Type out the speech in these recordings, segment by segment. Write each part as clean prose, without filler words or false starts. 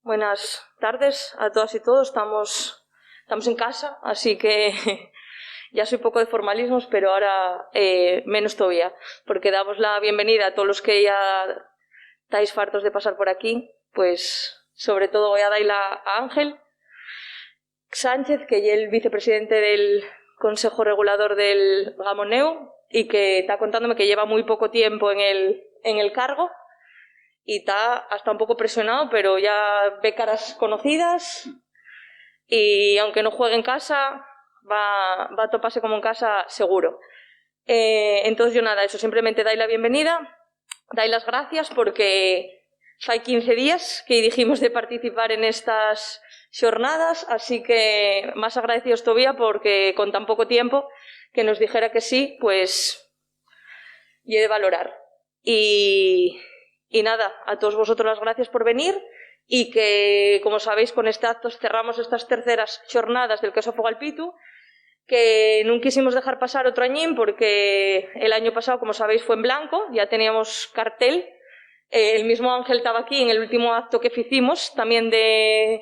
Buenas tardes a todas y todos. Estamos en casa, así que ya soy poco de formalismos, pero ahora menos todavía, porque damos la bienvenida a todos los que ya estáis fartos de pasar por aquí. Pues sobre todo voy a darle a Ángel Sánchez, que es el vicepresidente del Consejo Regulador del Gamoneu y que está contándome que lleva muy poco tiempo en el cargo y está hasta un poco presionado, pero ya ve caras conocidas y aunque no juegue en casa va a toparse como en casa seguro. Entonces yo nada, eso, simplemente dai la bienvenida, dai las gracias porque fai 15 días que dijimos de participar en estas xornadas, así que más agradecidos todavía porque con tan poco tiempo que nos dijera que sí, pues y he de valorar. Y nada, a todos vosotros las gracias por venir y que, como sabéis, con este acto cerramos estas terceras xornadas del queso Fogalpitu, que non quisimos dejar pasar outro añín porque el año pasado, como sabéis, fue en blanco, ya teníamos cartel. El mismo Ángel estaba aquí en el último acto que hicimos, también de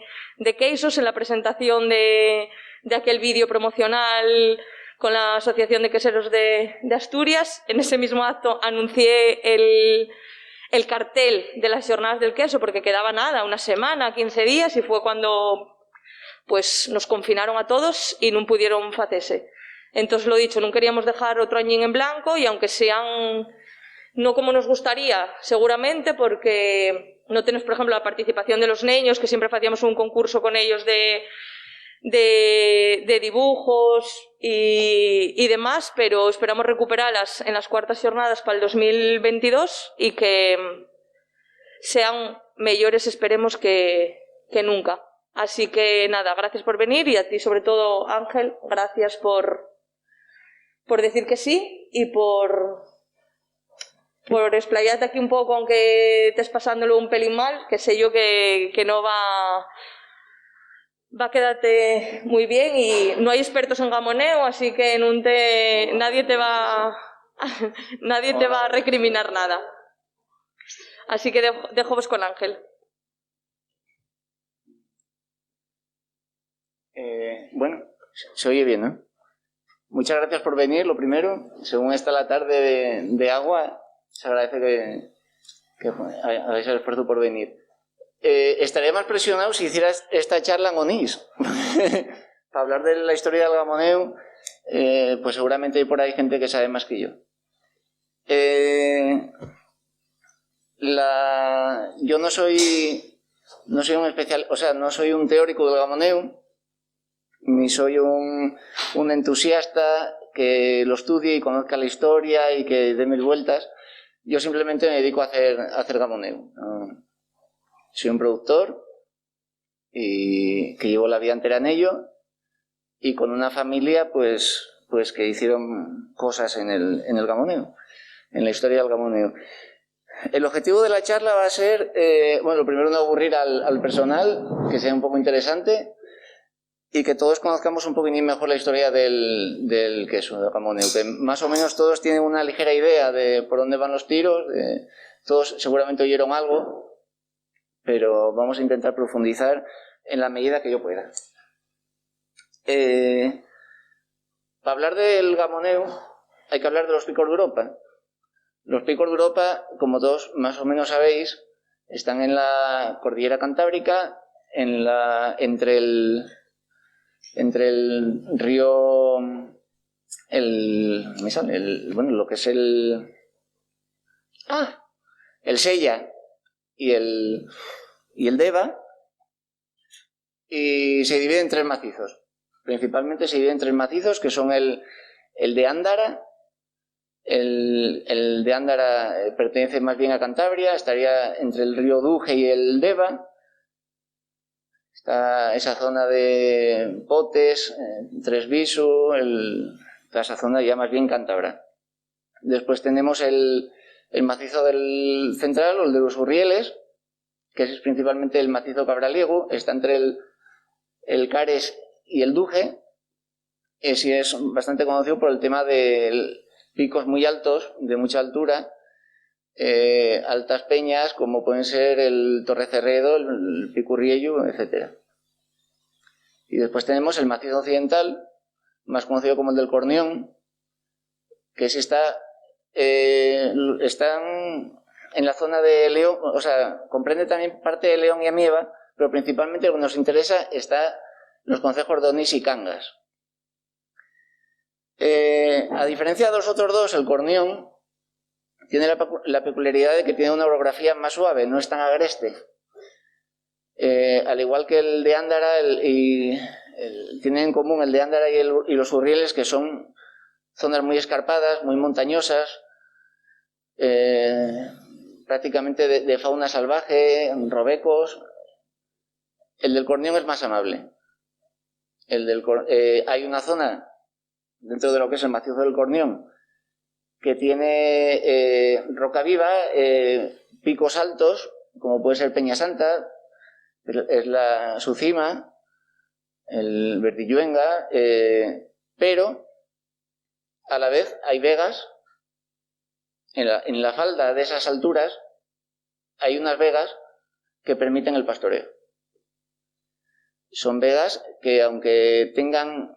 quesos, en la presentación de aquel vídeo promocional con la Asociación de Queseros de Asturias. En ese mismo acto anuncié el cartel de las jornadas del queso porque quedaba nada, una semana, 15 días, y fue cuando pues nos confinaron a todos y non pudieron facese. Entonces, lo dicho, non queríamos dejar outro añín en blanco e aunque sean no como nos gustaría, seguramente, porque no tenemos, por ejemplo, la participación de los niños, que siempre hacíamos un concurso con ellos de dibujos y demás, pero esperamos recuperarlas en las cuartas jornadas para el 2022 y que sean mejores, esperemos, que nunca. Así que nada, gracias por venir y a ti sobre todo, Ángel, gracias por decir que sí y por explayarte aquí un poco, aunque estés pasándolo un pelín mal, que sé yo que no va a quedarte muy bien y no hay expertos en gamoneo, así que nadie te va a recriminar nada. Así que dejo vos con Ángel. Bueno, se oye bien, ¿no? Muchas gracias por venir, lo primero. Según está la tarde de agua, se agradece que hagáis el esfuerzo por venir. Estaría más presionado si hicieras esta charla en Onís. Para hablar de la historia del gamoneu, pues seguramente hay por ahí gente que sabe más que yo. Yo no soy un especial, o sea, no soy un teórico del gamoneu, ni soy un entusiasta que lo estudie y conozca la historia y que dé mil vueltas. Yo simplemente me dedico a hacer gamoneu. Soy un productor y que llevo la vida entera en ello y con una familia pues que hicieron cosas en el gamoneu, en la historia del gamoneu. El objetivo de la charla va a ser, bueno, lo primero, no aburrir al personal, que sea un poco interesante y que todos conozcamos un poquitín mejor la historia del queso, del gamoneu, que más o menos todos tienen una ligera idea de por dónde van los tiros, todos seguramente oyeron algo, pero vamos a intentar profundizar en la medida que yo pueda. Para hablar del gamoneu hay que hablar de los picos de Europa. Los picos de Europa, como todos más o menos sabéis, están en la cordillera cantábrica, entre el río, lo que es el Sella y el Deva, y se divide en tres macizos. Principalmente se divide en tres macizos, que son el de Ándara. El de Ándara pertenece más bien a Cantabria, estaría entre el río Duge y el Deva. Está esa zona de Potes, Tresviso, toda esa zona ya más bien cántabra. Después tenemos el macizo del central, o el de los Urrieles, que es principalmente el macizo cabraliego, está entre el Cares y el Duge. Sí, es bastante conocido por el tema de picos muy altos, de mucha altura, altas peñas como pueden ser el Torrecerredo, el Picurriello, etc. Y después tenemos el macizo occidental, más conocido como el del Cornión, que están en la zona de León, o sea, comprende también parte de León y Amieva, pero principalmente lo que nos interesa está los concejos de Onís y Cangas. A diferencia de los otros dos, el Cornión tiene la peculiaridad de que tiene una orografía más suave, no es tan agreste. Al igual que el de Ándara, tienen en común el de Ándara y los Urrieles, que son zonas muy escarpadas, muy montañosas, prácticamente de fauna salvaje, robecos. El del Cornión es más amable. Hay una zona dentro de lo que es el macizo del Cornión que tiene roca viva, picos altos, como puede ser Peña Santa, es su cima, el Verdilluenga, pero a la vez hay vegas. En la falda de esas alturas hay unas vegas que permiten el pastoreo. Son vegas que, aunque tengan...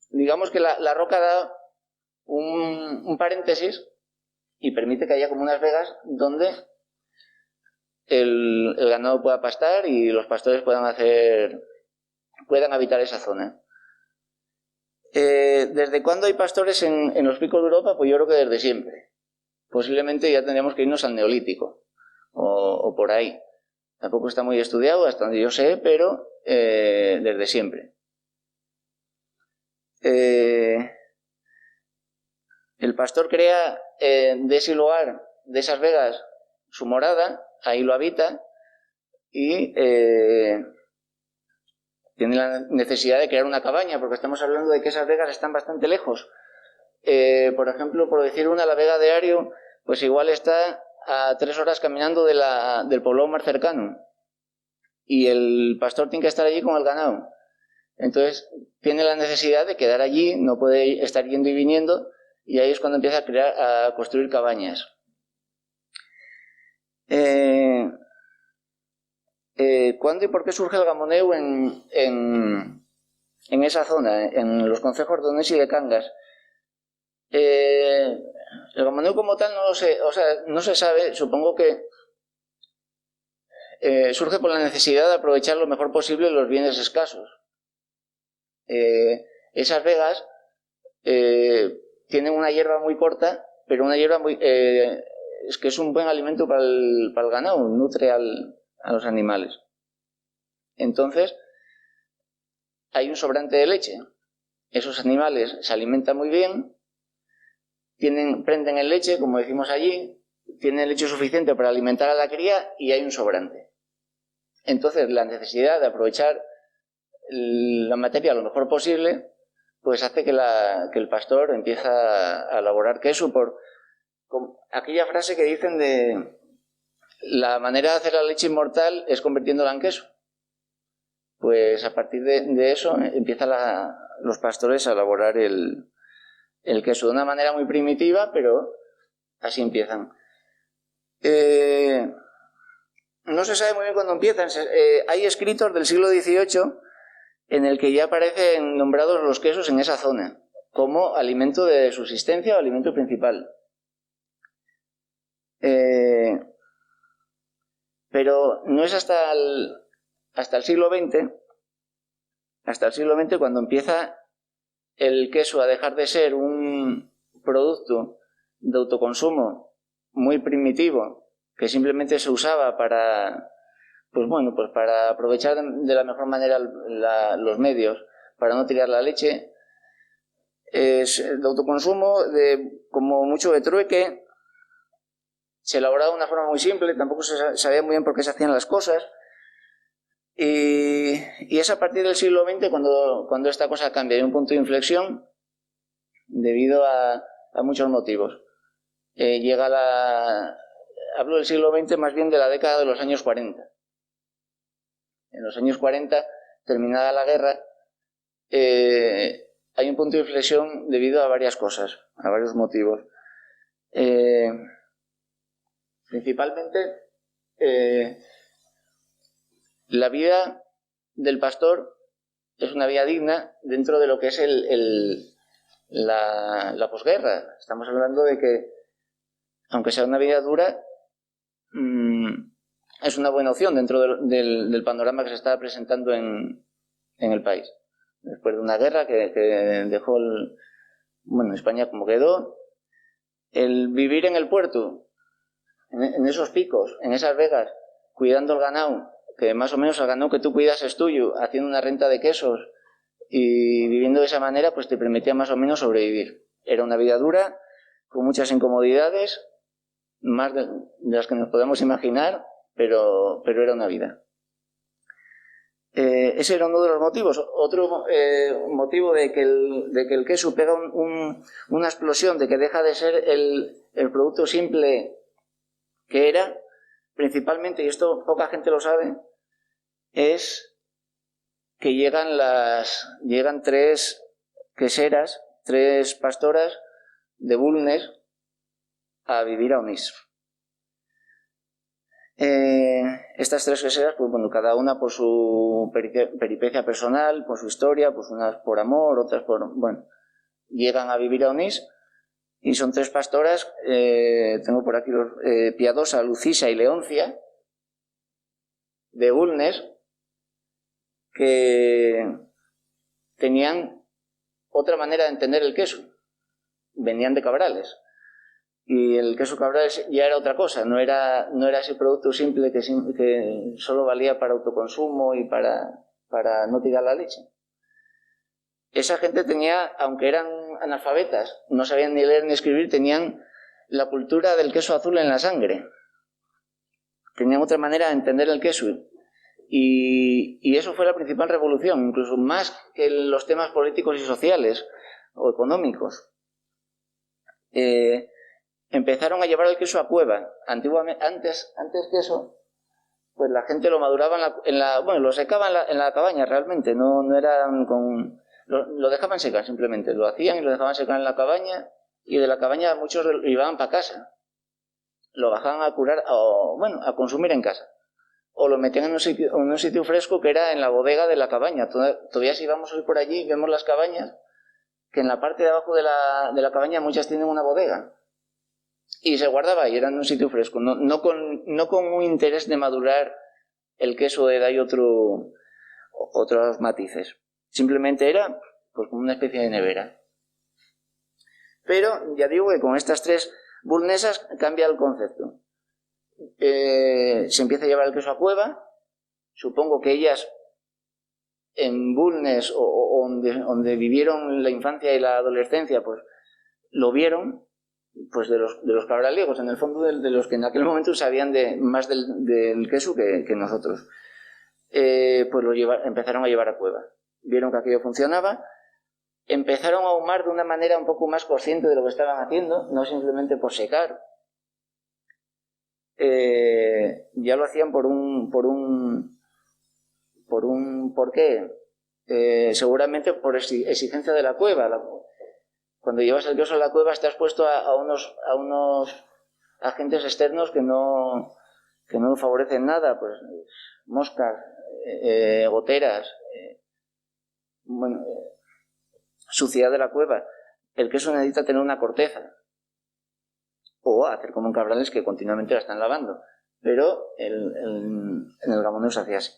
digamos que la roca da un paréntesis y permite que haya como unas vegas donde el ganado pueda pastar y los pastores puedan habitar esa zona. ¿Desde cuándo hay pastores en los picos de Europa? Pues yo creo que desde siempre. Posiblemente ya tendríamos que irnos al Neolítico o por ahí. Tampoco está muy estudiado, hasta donde yo sé, pero desde siempre. El pastor crea de ese lugar, de esas vegas, su morada, ahí lo habita y tiene la necesidad de crear una cabaña, porque estamos hablando de que esas vegas están bastante lejos. Por ejemplo, por decir una, la Vega de Ario, pues igual está a 3 horas caminando del poblado más cercano. Y el pastor tiene que estar allí con el ganado. Entonces, tiene la necesidad de quedar allí, no puede estar yendo y viniendo, y ahí es cuando empieza a construir cabañas. ¿Cuándo y por qué surge el gamoneu en esa zona, en los concejos de Onís y de Cangas? El gamoneu como tal no lo sé, o sea, no se sabe, supongo que surge por la necesidad de aprovechar lo mejor posible los bienes escasos. Esas vegas tienen una hierba muy corta, pero una hierba es que es un buen alimento para el ganado, nutre a los animales. Entonces, hay un sobrante de leche. Esos animales se alimentan muy bien, prenden en leche, como decimos allí, tienen leche suficiente para alimentar a la cría y hay un sobrante. Entonces, la necesidad de aprovechar la materia lo mejor posible, pues hace que el pastor empieza a elaborar queso por aquella frase que dicen de la manera de hacer la leche inmortal es convirtiéndola en queso. Pues a partir de eso empiezan los pastores a elaborar el queso de una manera muy primitiva, pero así empiezan. No se sabe muy bien cuándo empiezan. Hay escritos del siglo XVIII en el que ya aparecen nombrados los quesos en esa zona, como alimento de subsistencia o alimento principal. Pero no es hasta el siglo XX, cuando empieza el queso a dejar de ser un producto de autoconsumo muy primitivo, que simplemente se usaba para aprovechar de la mejor manera los medios, para no tirar la leche. Es de autoconsumo, como mucho de trueque. Se elaboraba de una forma muy simple, tampoco se sabía muy bien por qué se hacían las cosas. Y es a partir del siglo XX cuando esta cosa cambia. Hay un punto de inflexión debido a muchos motivos. Hablo del siglo XX más bien de la década de los años 40. En los años 40, terminada la guerra, hay un punto de inflexión debido a varias cosas, a varios motivos. Principalmente, la vida del pastor es una vida digna dentro de lo que es la posguerra. Estamos hablando de que, aunque sea una vida dura, es una buena opción dentro del panorama que se está presentando en el país. Después de una guerra que dejó España como quedó, el vivir en el puerto, en esos picos, en esas vegas, cuidando el ganado, que más o menos el ganado que tú cuidas es tuyo, haciendo una renta de quesos y viviendo de esa manera, pues te permitía más o menos sobrevivir. Era una vida dura, con muchas incomodidades, más de las que nos podemos imaginar, pero era una vida. Ese era uno de los motivos. Otro motivo de que el queso pega una explosión, de que deja de ser el producto simple que era, principalmente, y esto poca gente lo sabe, es que llegan 3 queseras, 3 pastoras de Bulnes a vivir a Onís. Estas 3 queseras, pues bueno, cada una por su peripecia personal, por su historia, pues unas por amor, otras por... bueno, llegan a vivir a Onís y son 3 pastoras, tengo por aquí Piadosa, Lucisa y Leoncia, de Bulnes, que tenían otra manera de entender el queso. Venían de Cabrales. Y el queso Cabrales ya era otra cosa, no era ese producto simple que solo valía para autoconsumo y para no tirar la leche. Esa gente tenía, aunque eran analfabetas, no sabían ni leer ni escribir, tenían la cultura del queso azul en la sangre. Tenían otra manera de entender el queso. Y eso fue la principal revolución, incluso más que los temas políticos y sociales o económicos. Empezaron a llevar el queso a cueva. Antiguamente, antes que eso, pues la gente lo maduraba lo secaba en la cabaña realmente, no eran con... Lo dejaban secar simplemente, lo hacían y lo dejaban secar en la cabaña, y de la cabaña muchos lo llevaban para casa. Lo bajaban a curar, a consumir en casa. O lo metían en un sitio fresco que era en la bodega de la cabaña. Todavía si vamos hoy por allí, vemos las cabañas, que en la parte de abajo de la cabaña muchas tienen una bodega. Y se guardaba ahí, era en un sitio fresco, no con un interés de madurar el queso de ahí otros matices. Simplemente era pues como una especie de nevera. Pero ya digo que con estas 3 bulnesas cambia el concepto. Se empieza a llevar el queso a cueva. Supongo que ellas en Bulnes o donde vivieron la infancia y la adolescencia, pues lo vieron, pues de los cabraliegos, en el fondo de los que en aquel momento sabían más del queso que nosotros. Pues empezaron a llevar a cueva. Vieron que aquello funcionaba, empezaron a ahumar de una manera un poco más consciente de lo que estaban haciendo, no simplemente por secar. Ya lo hacían por qué, seguramente por exigencia de la cueva. Cuando llevas el queso a la cueva estás expuesto a unos agentes externos que no favorecen nada, pues moscas, goteras, suciedad de la cueva. El queso necesita tener una corteza, o hacer como en Cabrales, que continuamente la están lavando, pero en el Gamoneo se hacía así.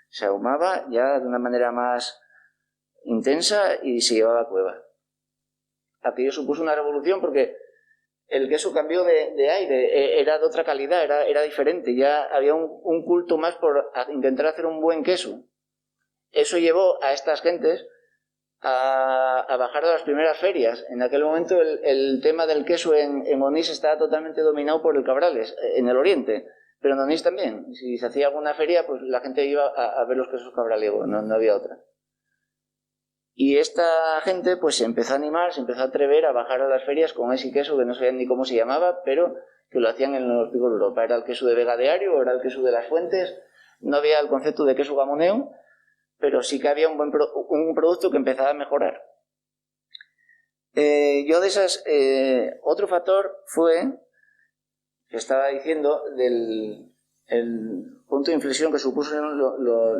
Se ahumaba ya de una manera más intensa y se llevaba a cueva. Aquello supuso una revolución porque el queso cambió de aire, era de otra calidad, era diferente, ya había un culto más por intentar hacer un buen queso. Eso llevó a estas gentes a bajar de las primeras ferias. En aquel momento el tema del queso en Onís estaba totalmente dominado por el Cabrales, en el oriente, pero en Onís también. Si se hacía alguna feria, pues la gente iba a ver los quesos cabraliegos, no había otra. Y esta gente pues se empezó a animar, se empezó a atrever a bajar a las ferias con ese queso que no sabían ni cómo se llamaba, pero que lo hacían en los picos de Europa. Era el queso de Vega de Ario, era el queso de las Fuentes, no había el concepto de queso gamoneo, pero sí que había un producto que empezaba a mejorar. Yo de esas... otro factor fue, que estaba diciendo, el punto de inflexión que supuso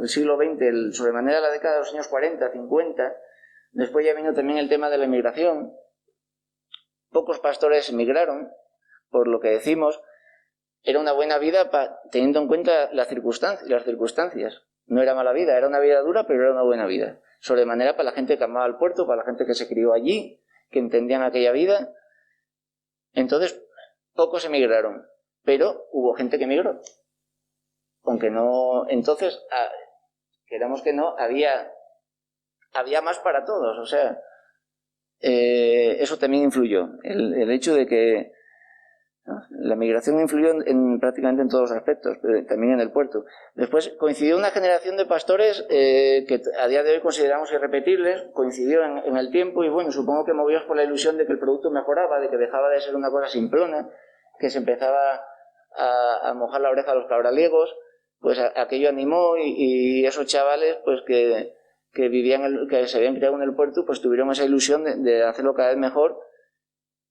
el siglo XX, sobremanera la década de los años 40, 50. Después ya vino también el tema de la emigración. Pocos pastores emigraron, por lo que decimos. Era una buena vida teniendo en cuenta las circunstancias. No era mala vida, era una vida dura, pero era una buena vida. Sobremanera para la gente que amaba el puerto, para la gente que se crió allí, que entendían aquella vida. Entonces, pocos emigraron, pero hubo gente que emigró. Aunque no... Entonces, queramos que no, había más para todos. O sea, eso también influyó. El hecho de que la migración influyó prácticamente en todos los aspectos, pero también en el puerto. Después coincidió una generación de pastores que a día de hoy consideramos irrepetibles, coincidió en el tiempo y bueno, supongo que movidos por la ilusión de que el producto mejoraba, de que dejaba de ser una cosa simplona, que se empezaba a mojar la oreja a los cabraliegos, pues aquello animó y esos chavales pues que se habían criado en el puerto, pues tuvieron esa ilusión de hacerlo cada vez mejor.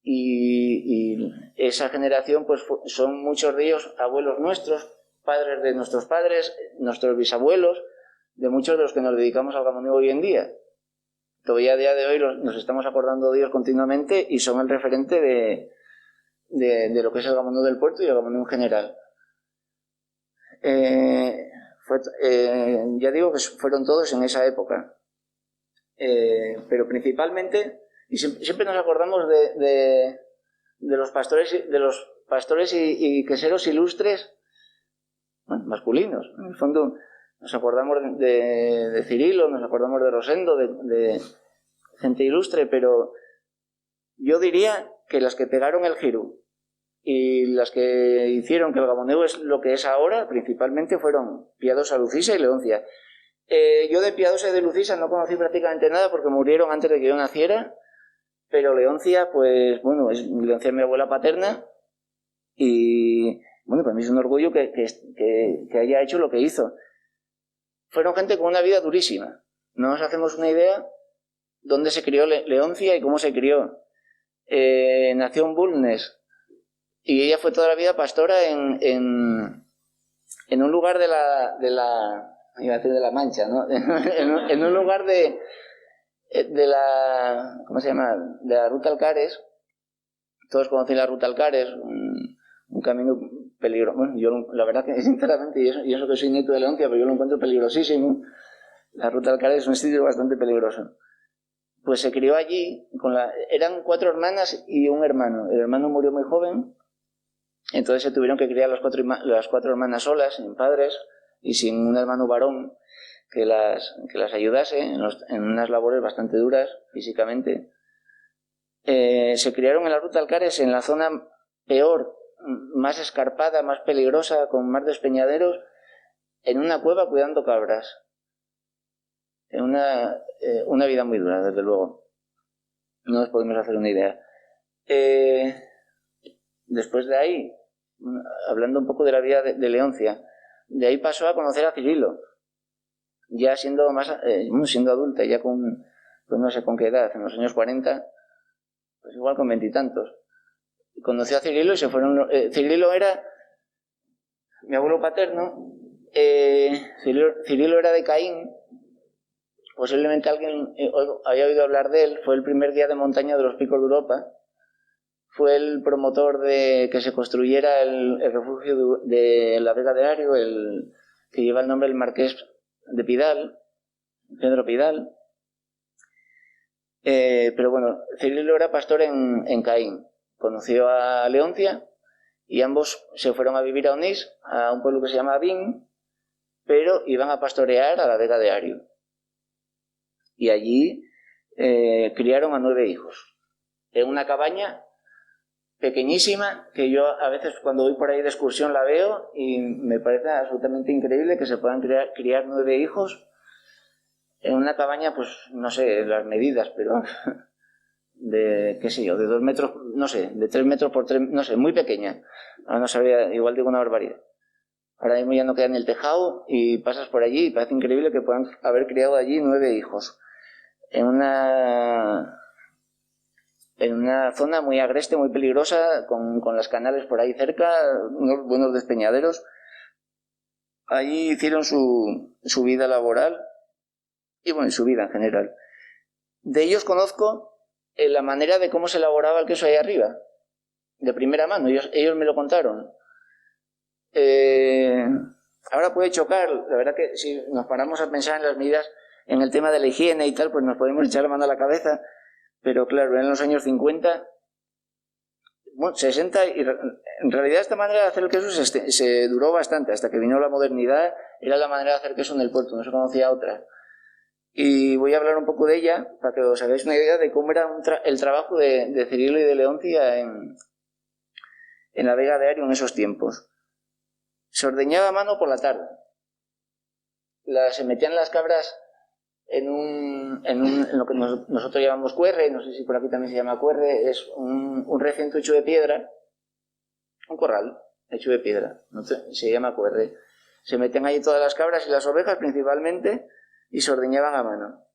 Y esa generación pues son muchos de ellos abuelos nuestros, padres de nuestros padres, nuestros bisabuelos, de muchos de los que nos dedicamos al gamoneo hoy en día. Todavía a día de hoy nos estamos acordando de ellos continuamente y son el referente de lo que es el gamoneo del puerto y el gamoneo en general. Ya digo que fueron todos en esa época, pero principalmente... Y siempre nos acordamos de los pastores y queseros ilustres, bueno, masculinos. En el fondo nos acordamos de Cirilo, nos acordamos de Rosendo, de gente ilustre, pero yo diría que las que pegaron el giro y las que hicieron que el gamoneo es lo que es ahora, principalmente fueron Piadosa, Lucisa y Leoncia. Yo de Piadosa y de Lucisa no conocí prácticamente nada porque murieron antes de que yo naciera. Pero Leoncia, pues bueno, Leoncia es mi abuela paterna y bueno, para mí es un orgullo que haya hecho lo que hizo. Fueron gente con una vida durísima. No nos hacemos una idea dónde se crió Leoncia y cómo se crió. Nació en Bulnes y ella fue toda la vida pastora en un lugar iba a decir de la Mancha, ¿no? en un lugar de la, ¿cómo se llama? De la Ruta Alcares. Todos conocen la Ruta Alcares, un camino peligroso. Bueno, yo la verdad que sinceramente, y eso que soy nieto de Leoncia, pero yo lo encuentro peligrosísimo. La Ruta Alcares es un sitio bastante peligroso. Pues se crió allí, eran 4 hermanas y un hermano. El hermano murió muy joven, entonces se tuvieron que criar las 4 hermanas solas, sin padres y sin un hermano varón que las ayudase en unas labores bastante duras físicamente. Se criaron en la Ruta Alcares, en la zona peor, más escarpada, más peligrosa, con más despeñaderos, en una cueva cuidando cabras. En una vida muy dura, desde luego. No nos podemos hacer una idea. Después de ahí, hablando un poco de la vida de Leoncia, de ahí pasó a conocer a Cirilo. Ya siendo adulta, ya con, pues no sé con qué edad, en los años 40, pues igual con 20 y tantos. Conoció a Cirilo y se fueron... Cirilo era mi abuelo paterno. Cirilo era de Caín. Posiblemente alguien haya oído hablar de él. Fue el primer guía de montaña de los picos de Europa. Fue el promotor de que se construyera el refugio de la Vega de Ario, que lleva el nombre del marqués de Pidal, Pedro Pidal. Pero bueno, Cirilo era pastor en Caín. Conoció a Leoncia y ambos se fueron a vivir a Onís, a un pueblo que se llama Vin, pero iban a pastorear a la Vega de Ario. Y allí criaron a 9 hijos. En una cabaña pequeñísima, que yo a veces cuando voy por ahí de excursión la veo y me parece absolutamente increíble que se puedan criar 9 hijos en una cabaña, pues no sé las medidas, pero de, qué sé yo, de 2 metros, no sé, de 3 metros por 3, no sé, muy pequeña. Ahora no sabía, igual digo una barbaridad. Ahora mismo ya no queda en el tejado y pasas por allí y parece increíble que puedan haber criado allí 9 hijos. En una en una zona muy agreste, muy peligrosa, con las canales por ahí cerca, unos buenos despeñaderos. Allí hicieron su vida laboral y bueno, su vida en general. De ellos conozco la manera de cómo se elaboraba el queso ahí arriba, de primera mano, ellos me lo contaron. Ahora puede chocar, la verdad que si nos paramos a pensar en las medidas, en el tema de la higiene y tal, pues nos podemos echar la mano a la cabeza, pero claro, en los años 50, bueno, 60, y en realidad esta manera de hacer el queso se duró bastante, hasta que vino la modernidad, era la manera de hacer queso en el puerto, no se conocía otra. Y voy a hablar un poco de ella, para que os hagáis una idea de cómo era el trabajo de Cirilo y de Leoncia en la Vega de Ario en esos tiempos. Se ordeñaba a mano por la tarde. Se metían las cabras en lo que nosotros llamamos cuerre, no sé si por aquí también se llama cuerre, es un recinto hecho de piedra, un corral hecho de piedra, se llama cuerre. Se metían ahí todas las cabras y las ovejas principalmente y se ordeñaban a mano.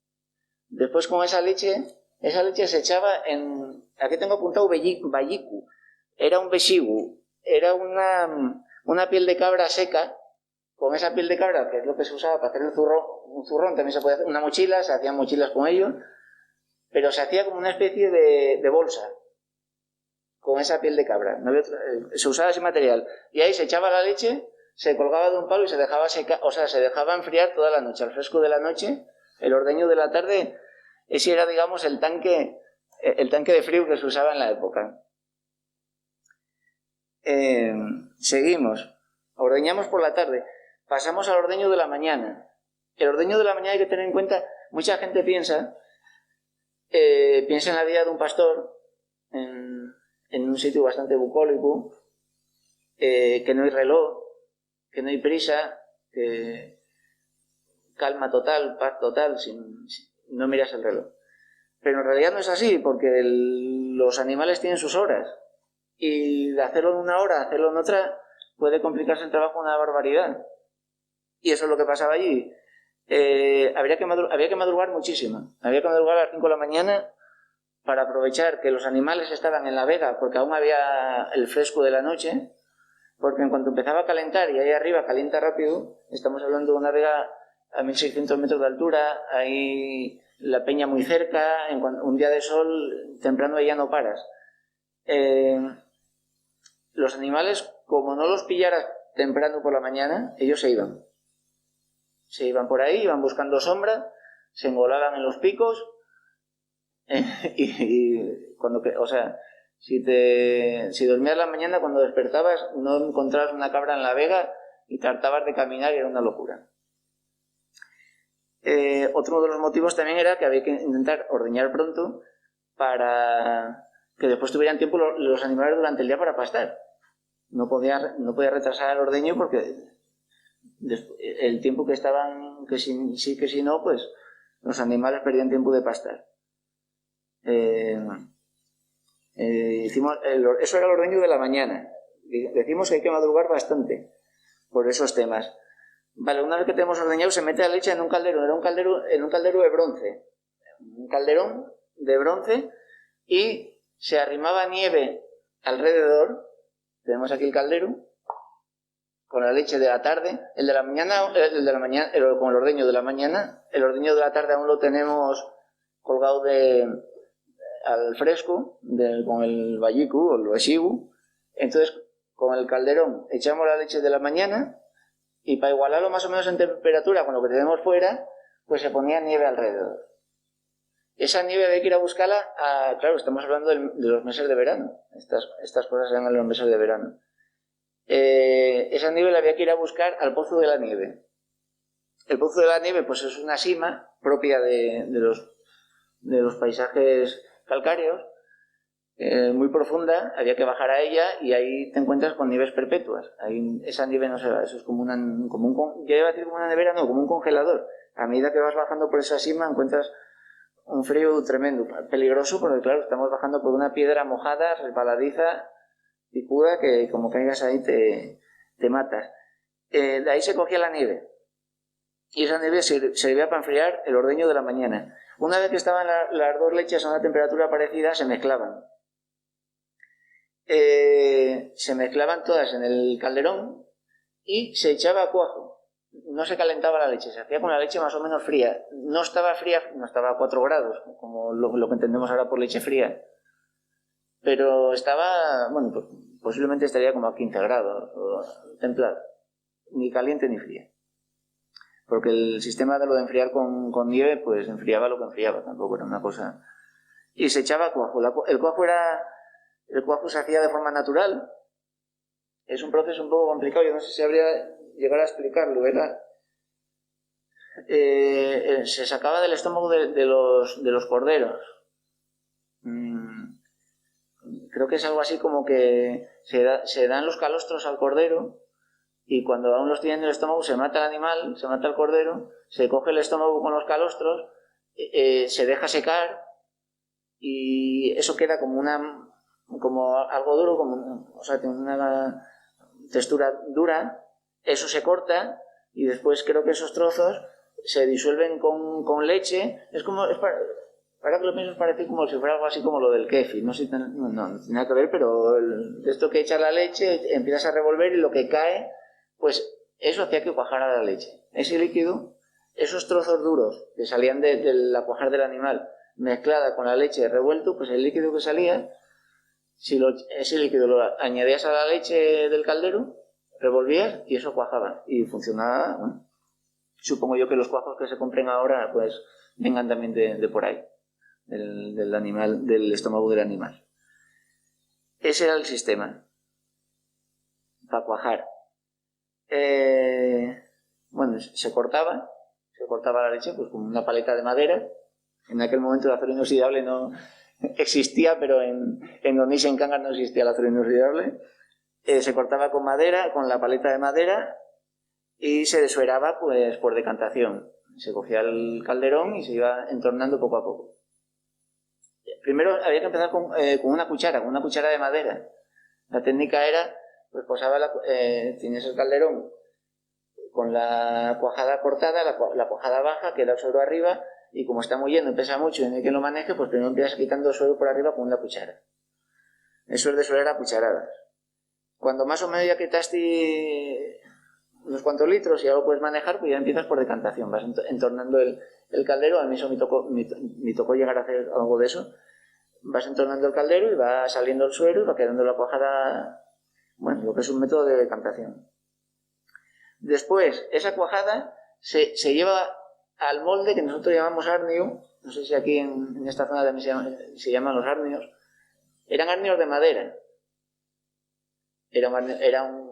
Después con esa leche se echaba en... Aquí tengo apuntado bayiku, era un besigu, era una piel de cabra seca. Con esa piel de cabra, que es lo que se usaba para hacer un zurrón, también se podía hacer una mochila, se hacían mochilas con ello, pero se hacía como una especie de bolsa con esa piel de cabra. No había se usaba ese material. Y ahí se echaba la leche, se colgaba de un palo y se dejaba secar, o sea, se dejaba enfriar toda la noche. Al fresco de la noche, el ordeño de la tarde, ese era, digamos, el tanque de frío que se usaba en la época. Seguimos. Ordeñamos por la tarde. Pasamos al ordeño de la mañana. El ordeño de la mañana hay que tener en cuenta, mucha gente piensa en la vida de un pastor, en un sitio bastante bucólico, que no hay reloj, que no hay prisa, que calma total, paz total, no miras el reloj. Pero en realidad no es así, porque los animales tienen sus horas, y de hacerlo en una hora, hacerlo en otra, puede complicarse el trabajo una barbaridad. Y eso es lo que pasaba allí. Había que madrugar muchísimo. Había que madrugar a las 5 de la mañana para aprovechar que los animales estaban en la vega, porque aún había el fresco de la noche, porque en cuanto empezaba a calentar, y ahí arriba calienta rápido, estamos hablando de una vega a 1600 metros de altura, hay la peña muy cerca, un día de sol temprano ahí ya no paras. Los animales, como no los pillaras temprano por la mañana, ellos se iban. Se iban por ahí, iban buscando sombra, se engolaban en los picos y cuando, o sea, si dormías la mañana, cuando despertabas no encontrabas una cabra en la vega y tratabas de caminar y era una locura. Otro de los motivos también era que había que intentar ordeñar pronto para que después tuvieran tiempo los animales durante el día para pastar. No podía retrasar el ordeño porque el tiempo que estaban, que si no, pues los animales perdían tiempo de pastar. Eso era el ordeño de la mañana. Decimos que hay que madrugar bastante por esos temas. Vale, una vez que tenemos ordeñado, se mete la leche en un caldero. Era un caldero de bronce. Un calderón de bronce, y se arrimaba nieve alrededor. Tenemos aquí el caldero con la leche de la tarde. El de la mañana, con el ordeño de la mañana. El ordeño de la tarde aún lo tenemos colgado al fresco, con el bayiku o el besigu. Entonces, con el calderón echamos la leche de la mañana, y para igualarlo más o menos en temperatura con lo que tenemos fuera, pues se ponía nieve alrededor. Esa nieve había que ir a buscarla claro, estamos hablando de los meses de verano. Estas cosas eran en los meses de verano. Esa nieve la había que ir a buscar al Pozo de la Nieve. El Pozo de la Nieve, pues es una sima propia de los paisajes calcáreos, muy profunda. Había que bajar a ella y ahí te encuentras con nieves perpetuas. Ahí esa nieve no se va, eso es como yo iba a decir como una nevera, no, como un congelador. A medida que vas bajando por esa sima encuentras un frío tremendo, peligroso, porque claro, estamos bajando por una piedra mojada, resbaladiza, picuda, que como caigas ahí te matas. De ahí se cogía la nieve, y esa nieve servía para enfriar el ordeño de la mañana. Una vez que estaban las dos leches a una temperatura parecida, se mezclaban. Se mezclaban todas en el calderón y se echaba cuajo. No se calentaba la leche, se hacía con la leche más o menos fría. No estaba fría, no estaba a 4 grados, como lo que entendemos ahora por leche fría. Pero estaba, bueno, pues, posiblemente estaría como a 15 grados, templada. Ni caliente ni fría. Porque el sistema de lo de enfriar con nieve, pues enfriaba lo que enfriaba, tampoco era una cosa... Y se echaba cuajo. El cuajo se hacía de forma natural. Es un proceso un poco complicado, yo no sé si habría llegar a explicarlo, ¿verdad? Se sacaba del estómago de los corderos. Creo que es algo así como que se dan los calostros al cordero y cuando aún los tienen en el estómago se mata el animal, se mata el cordero, se coge el estómago con los calostros, se deja secar y eso queda como algo duro, o sea, tiene una textura dura, eso se corta y después creo que esos trozos se disuelven con leche, para que lo pienses parece como si fuera algo así como lo del kéfir, no tiene nada que ver, pero esto que echa la leche, empiezas a revolver y lo que cae, pues eso hacía que cuajara la leche. Ese líquido, esos trozos duros que salían de la cuajar del animal, mezclada con la leche revuelto, pues el líquido que salía, ese líquido lo añadías a la leche del caldero, revolvías y eso cuajaba y funcionaba. Bueno, supongo yo que los cuajos que se compren ahora pues vengan también de por ahí, del animal, del estómago del animal. Ese era el sistema para cuajar. Bueno, se cortaba la leche pues con una paleta de madera. En aquel momento el acero inoxidable no existía, pero en Indonesia, en Cangas, no existía el acero inoxidable. Se cortaba con madera, con la paleta de madera, y se desueraba pues por decantación. Se cogía el calderón y se iba entornando poco a poco. Primero había que empezar con una cuchara de madera. La técnica era, pues tenías el calderón con la cuajada cortada, la cuajada baja, queda el suero arriba, y como está muy lleno y pesa mucho y no hay quien lo maneje, pues primero empiezas quitando el suero por arriba con una cuchara. Eso es desuerar a cucharadas. Cuando más o menos ya quitaste unos cuantos litros y ya lo puedes manejar, pues ya empiezas por decantación, vas entornando el caldero. A mí eso me tocó llegar a hacer algo de eso. Vas entornando el caldero y va saliendo el suero y va quedando la cuajada, bueno, lo que es un método de decantación. Después, esa cuajada se lleva al molde que nosotros llamamos arnio. No sé si aquí en esta zona también se llaman los arnios. Eran arnios de madera. Era un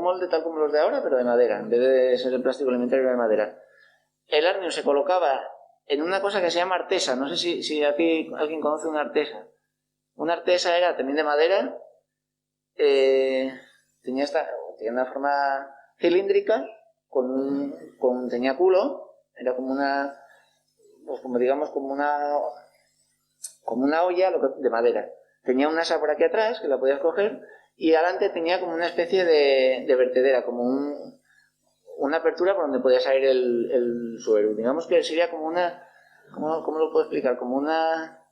molde tal como los de ahora, pero de madera. En vez de ser el plástico alimentario, era de madera. El arnio se colocaba en una cosa que se llama artesa. No sé si aquí alguien conoce una artesa. Una artesa era también de madera. Tenía una forma cilíndrica, tenía culo, era como una olla de madera. Tenía un asa por aquí atrás que la podías coger y adelante tenía como una especie de vertedera, como una apertura por donde podía salir el suero. Digamos que sería como ¿cómo lo puedo explicar? Como una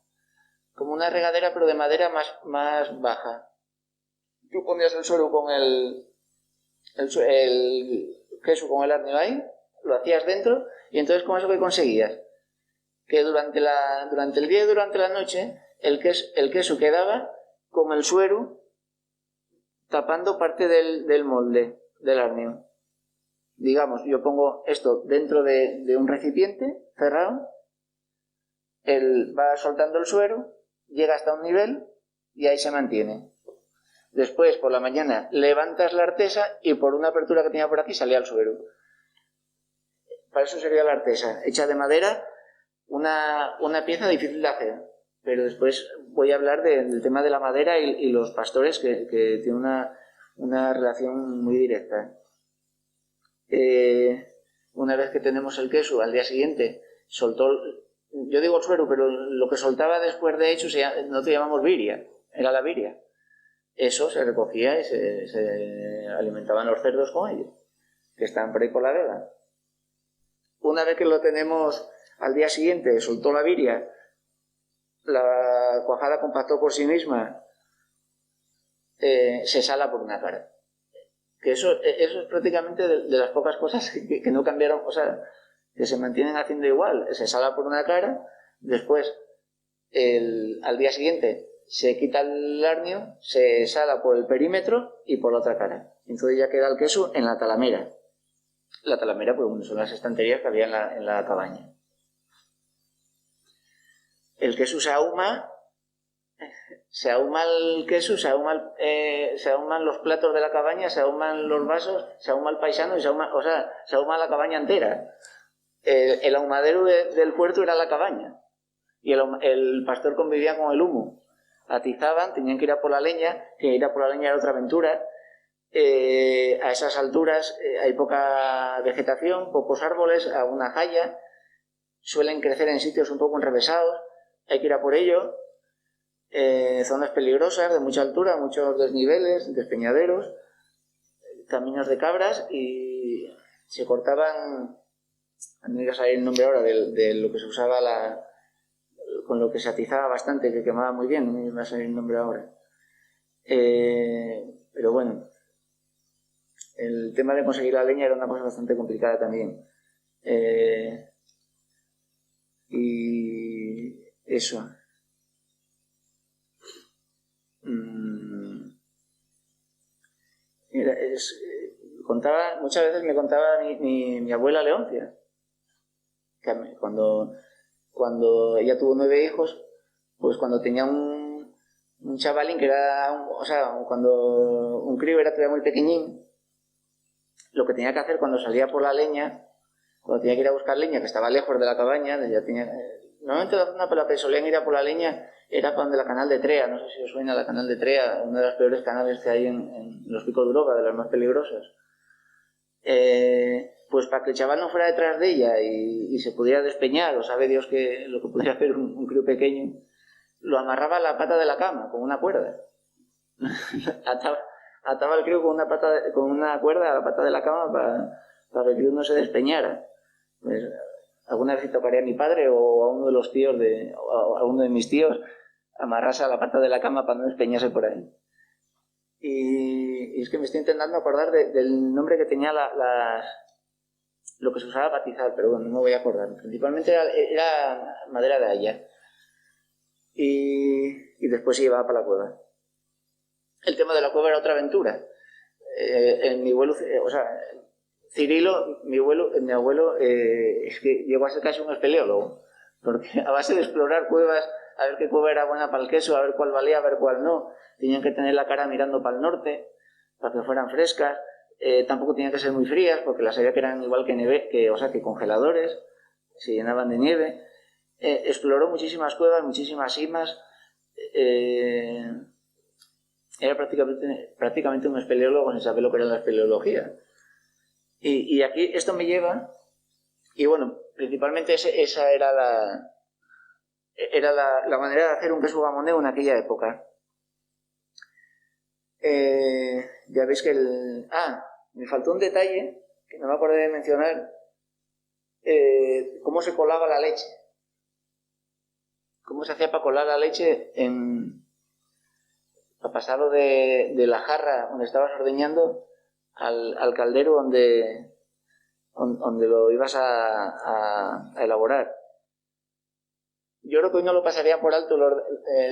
regadera pero de madera más baja. Tú ponías el suero con el queso con el arnio ahí, lo hacías dentro y entonces con eso que conseguías que durante el día y durante la noche el queso quedaba con el suero tapando parte del molde del arnio. Digamos, yo pongo esto dentro de un recipiente cerrado, él va soltando el suero, llega hasta un nivel y ahí se mantiene. Después, por la mañana, levantas la artesa y por una apertura que tenía por aquí salía el suero. Para eso sería la artesa, hecha de madera, una pieza difícil de hacer. Pero después voy a hablar del tema de la madera y los pastores, que tienen una relación muy directa. Una vez que tenemos el queso, al día siguiente, yo digo el suero, pero lo que soltaba después de hecho, nosotros llamamos viria, era la viria. Eso se recogía y se alimentaban los cerdos con ello, que están por ahí por la vega. Una vez que lo tenemos al día siguiente soltó la viria, la cuajada compactó por sí misma, se sala por una cara. Que eso es prácticamente de las pocas cosas que no cambiaron, o sea, que se mantienen haciendo igual. Se sala por una cara, después, al día siguiente, se quita el arnio, se sala por el perímetro y por la otra cara. Entonces ya queda el queso en la talamera. La talamera, pues bueno, son las estanterías que había en la cabaña. El queso se ahuma el queso, se ahuman los platos de la cabaña, se ahuman los vasos, se ahuma el paisano y se ahuma la cabaña entera. El ahumadero del puerto era la cabaña y el pastor convivía con el humo. Atizaban, tenían que ir a por la leña, que ir a por la leña era otra aventura. A esas alturas hay poca vegetación, pocos árboles, alguna jaya, suelen crecer en sitios un poco enrevesados, hay que ir a por ello. Zonas peligrosas de mucha altura, muchos desniveles, despeñaderos, caminos de cabras, y se cortaban, a mí me va a salir el nombre ahora de lo que se usaba con lo que se atizaba bastante, que quemaba muy bien, no me va a salir el nombre ahora. Pero bueno, el tema de conseguir la leña era una cosa bastante complicada también. Y eso. Muchas veces me contaba mi abuela Leoncia, que cuando ella tuvo 9 hijos, pues cuando tenía un chavalín que era, cuando un crío era todavía muy pequeñín, lo que tenía que hacer cuando salía por la leña, cuando tenía que ir a buscar leña, que estaba lejos de la cabaña, normalmente la zona por la que solían ir a por la leña era para donde la canal de Trea, no sé si os suena la canal de Trea, una de las peores canales que hay en los Picos de Europa, de las más peligrosas. Pues para que el chaval no fuera detrás de ella y se pudiera despeñar, o sabe Dios lo que podría hacer un crío pequeño, lo amarraba a la pata de la cama con una cuerda. ataba al crío con una cuerda a la pata de la cama para que el crío no se despeñara. Pues, alguna vez tocaría a mi padre o a uno de los tíos o a uno de mis tíos amarrarse a la pata de la cama para no despeñarse por ahí. Y es que me estoy intentando acordar del nombre que tenía lo que se usaba para atizar, pero bueno, no me voy a acordar. Principalmente era madera de haya. Y después se llevaba para la cueva. El tema de la cueva era otra aventura. Mi abuelo, Cirilo, mi abuelo, es que llegó a ser casi un espeleólogo, porque a base de explorar cuevas, a ver qué cueva era buena para el queso, a ver cuál valía, a ver cuál no, tenían que tener la cara mirando para el norte, para que fueran frescas, tampoco tenían que ser muy frías, porque las había que eran igual que congeladores, se llenaban de nieve. Exploró muchísimas cuevas, muchísimas simas, era prácticamente un espeleólogo sin saber lo que era la espeleología. Y aquí esto me lleva, y bueno, principalmente esa era la manera de hacer un queso gamoneo en aquella época. Ya veis que me faltó un detalle que no me acordé de mencionar, cómo se colaba la leche, cómo se hacía para colar la leche para pasarlo de la jarra donde estabas ordeñando al caldero donde lo ibas a elaborar. Yo creo que hoy no lo pasaría por alto,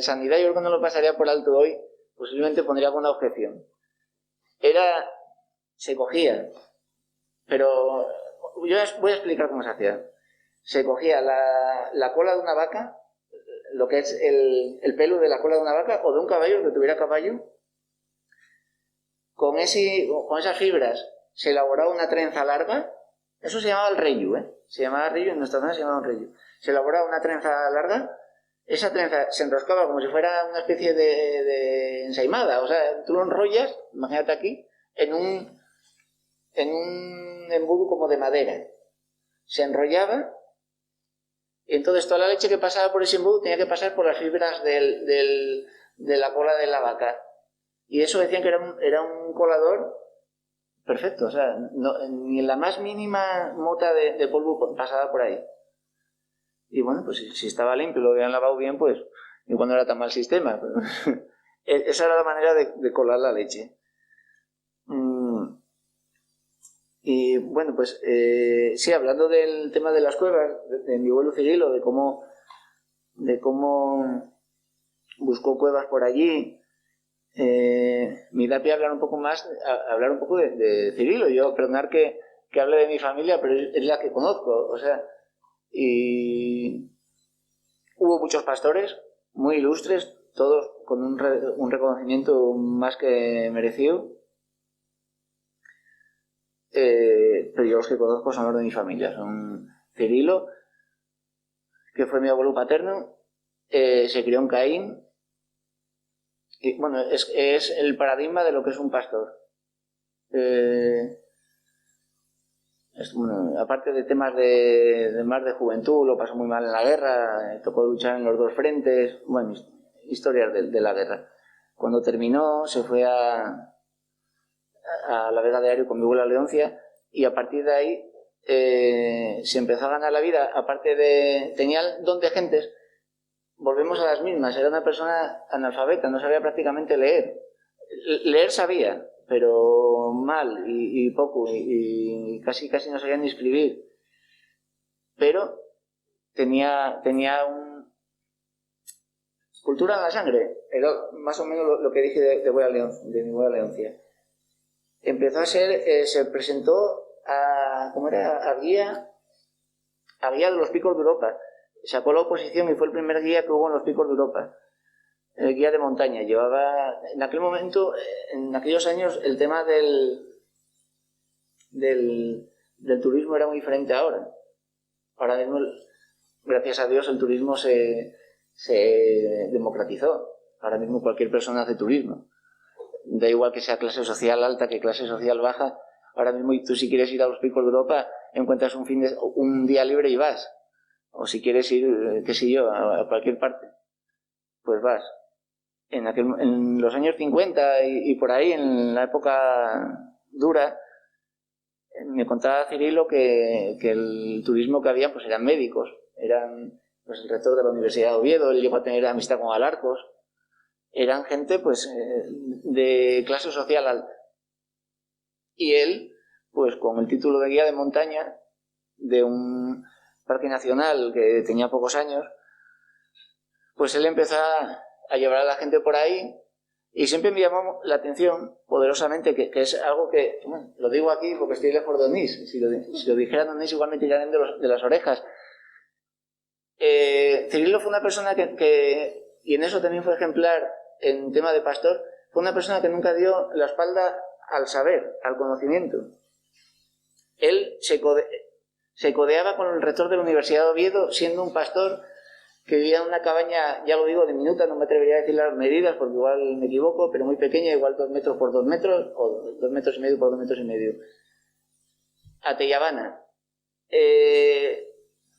Sanidad yo creo que no lo pasaría por alto hoy, posiblemente pondría alguna objeción. Se cogía, pero yo voy a explicar cómo se hacía. Se cogía la cola de una vaca, lo que es el pelo de la cola de una vaca o de un caballo, que tuviera caballo. Con esas fibras se elaboraba una trenza larga. Eso se llamaba el reyu, se llamaba reyu, en nuestra zona se llamaba un reyu. Se elaboraba una trenza larga, esa trenza se enroscaba como si fuera una especie de ensaimada, o sea, tú lo enrollas, imagínate aquí, en un embudo como de madera. Se enrollaba y entonces toda la leche que pasaba por ese embudo tenía que pasar por las fibras de la cola de la vaca. Y eso decían que era un colador perfecto, o sea, ni la más mínima mota de polvo pasaba por ahí. Y bueno, pues si estaba limpio, lo habían lavado bien, pues igual no era tan mal sistema. Pero esa era la manera de colar la leche. Y bueno, pues sí, hablando del tema de las cuevas, de mi abuelo Cirilo, de cómo buscó cuevas por allí, me da pie hablar un poco más, hablar un poco de Cirilo. Yo, perdonar que hable de mi familia, pero es la que conozco, o sea, y hubo muchos pastores muy ilustres, todos con un reconocimiento más que merecido. Pero yo los que conozco son los de mi familia. Son Cirilo, que fue mi abuelo paterno, se crió en Caín. Y, bueno, es el paradigma de lo que es un pastor. Bueno, aparte de temas de más de juventud, lo pasó muy mal en la guerra, tocó luchar en los dos frentes, bueno, historias de la guerra. Cuando terminó, se fue a la Vega de Ario con mi abuela Leoncia, y a partir de ahí se empezó a ganar la vida. Aparte tenía el don de gentes, volvemos a las mismas, era una persona analfabeta, no sabía prácticamente leer. Leer sabía, pero mal y poco, y casi no sabía ni escribir. Pero tenía cultura en la sangre, era más o menos lo que dije de mi abuela Leoncia. Empezó a ser, se presentó a guía de los picos de Europa. Sacó la oposición y fue el primer guía que hubo en los picos de Europa. El guía de montaña. Llevaba, en aquel momento, en aquellos años, el tema del turismo era muy diferente a ahora. Ahora mismo, gracias a Dios, el turismo se democratizó. Ahora mismo cualquier persona hace turismo. Da igual que sea clase social alta que clase social baja. Ahora mismo tú, si quieres ir a los picos de Europa, encuentras un día libre y vas. O si quieres ir, qué sé yo, a cualquier parte, pues vas. En los años 50 y por ahí, en la época dura, me contaba Cirilo que el turismo que había pues eran médicos, eran pues el rector de la Universidad de Oviedo, él llegó a tener amistad con Alarcos, eran gente pues de clase social alta. Y él, pues con el título de guía de montaña de un parque nacional que tenía pocos años, pues él empezó a llevar a la gente por ahí, y siempre me llamó la atención poderosamente, que es algo que, bueno, lo digo aquí porque estoy lejos de Onís, si lo dijera en Onís igual me tirarían de las orejas. Cirilo fue una persona que, y en eso también fue ejemplar en tema de pastor, fue una persona que nunca dio la espalda al saber, al conocimiento. Él se codeaba con el rector de la Universidad de Oviedo, siendo un pastor que vivía en una cabaña, ya lo digo, diminuta, no me atrevería a decir las medidas porque igual me equivoco, pero muy pequeña, igual 2 metros por 2 metros, o 2 metros y medio por 2 metros y medio. Ateyabana.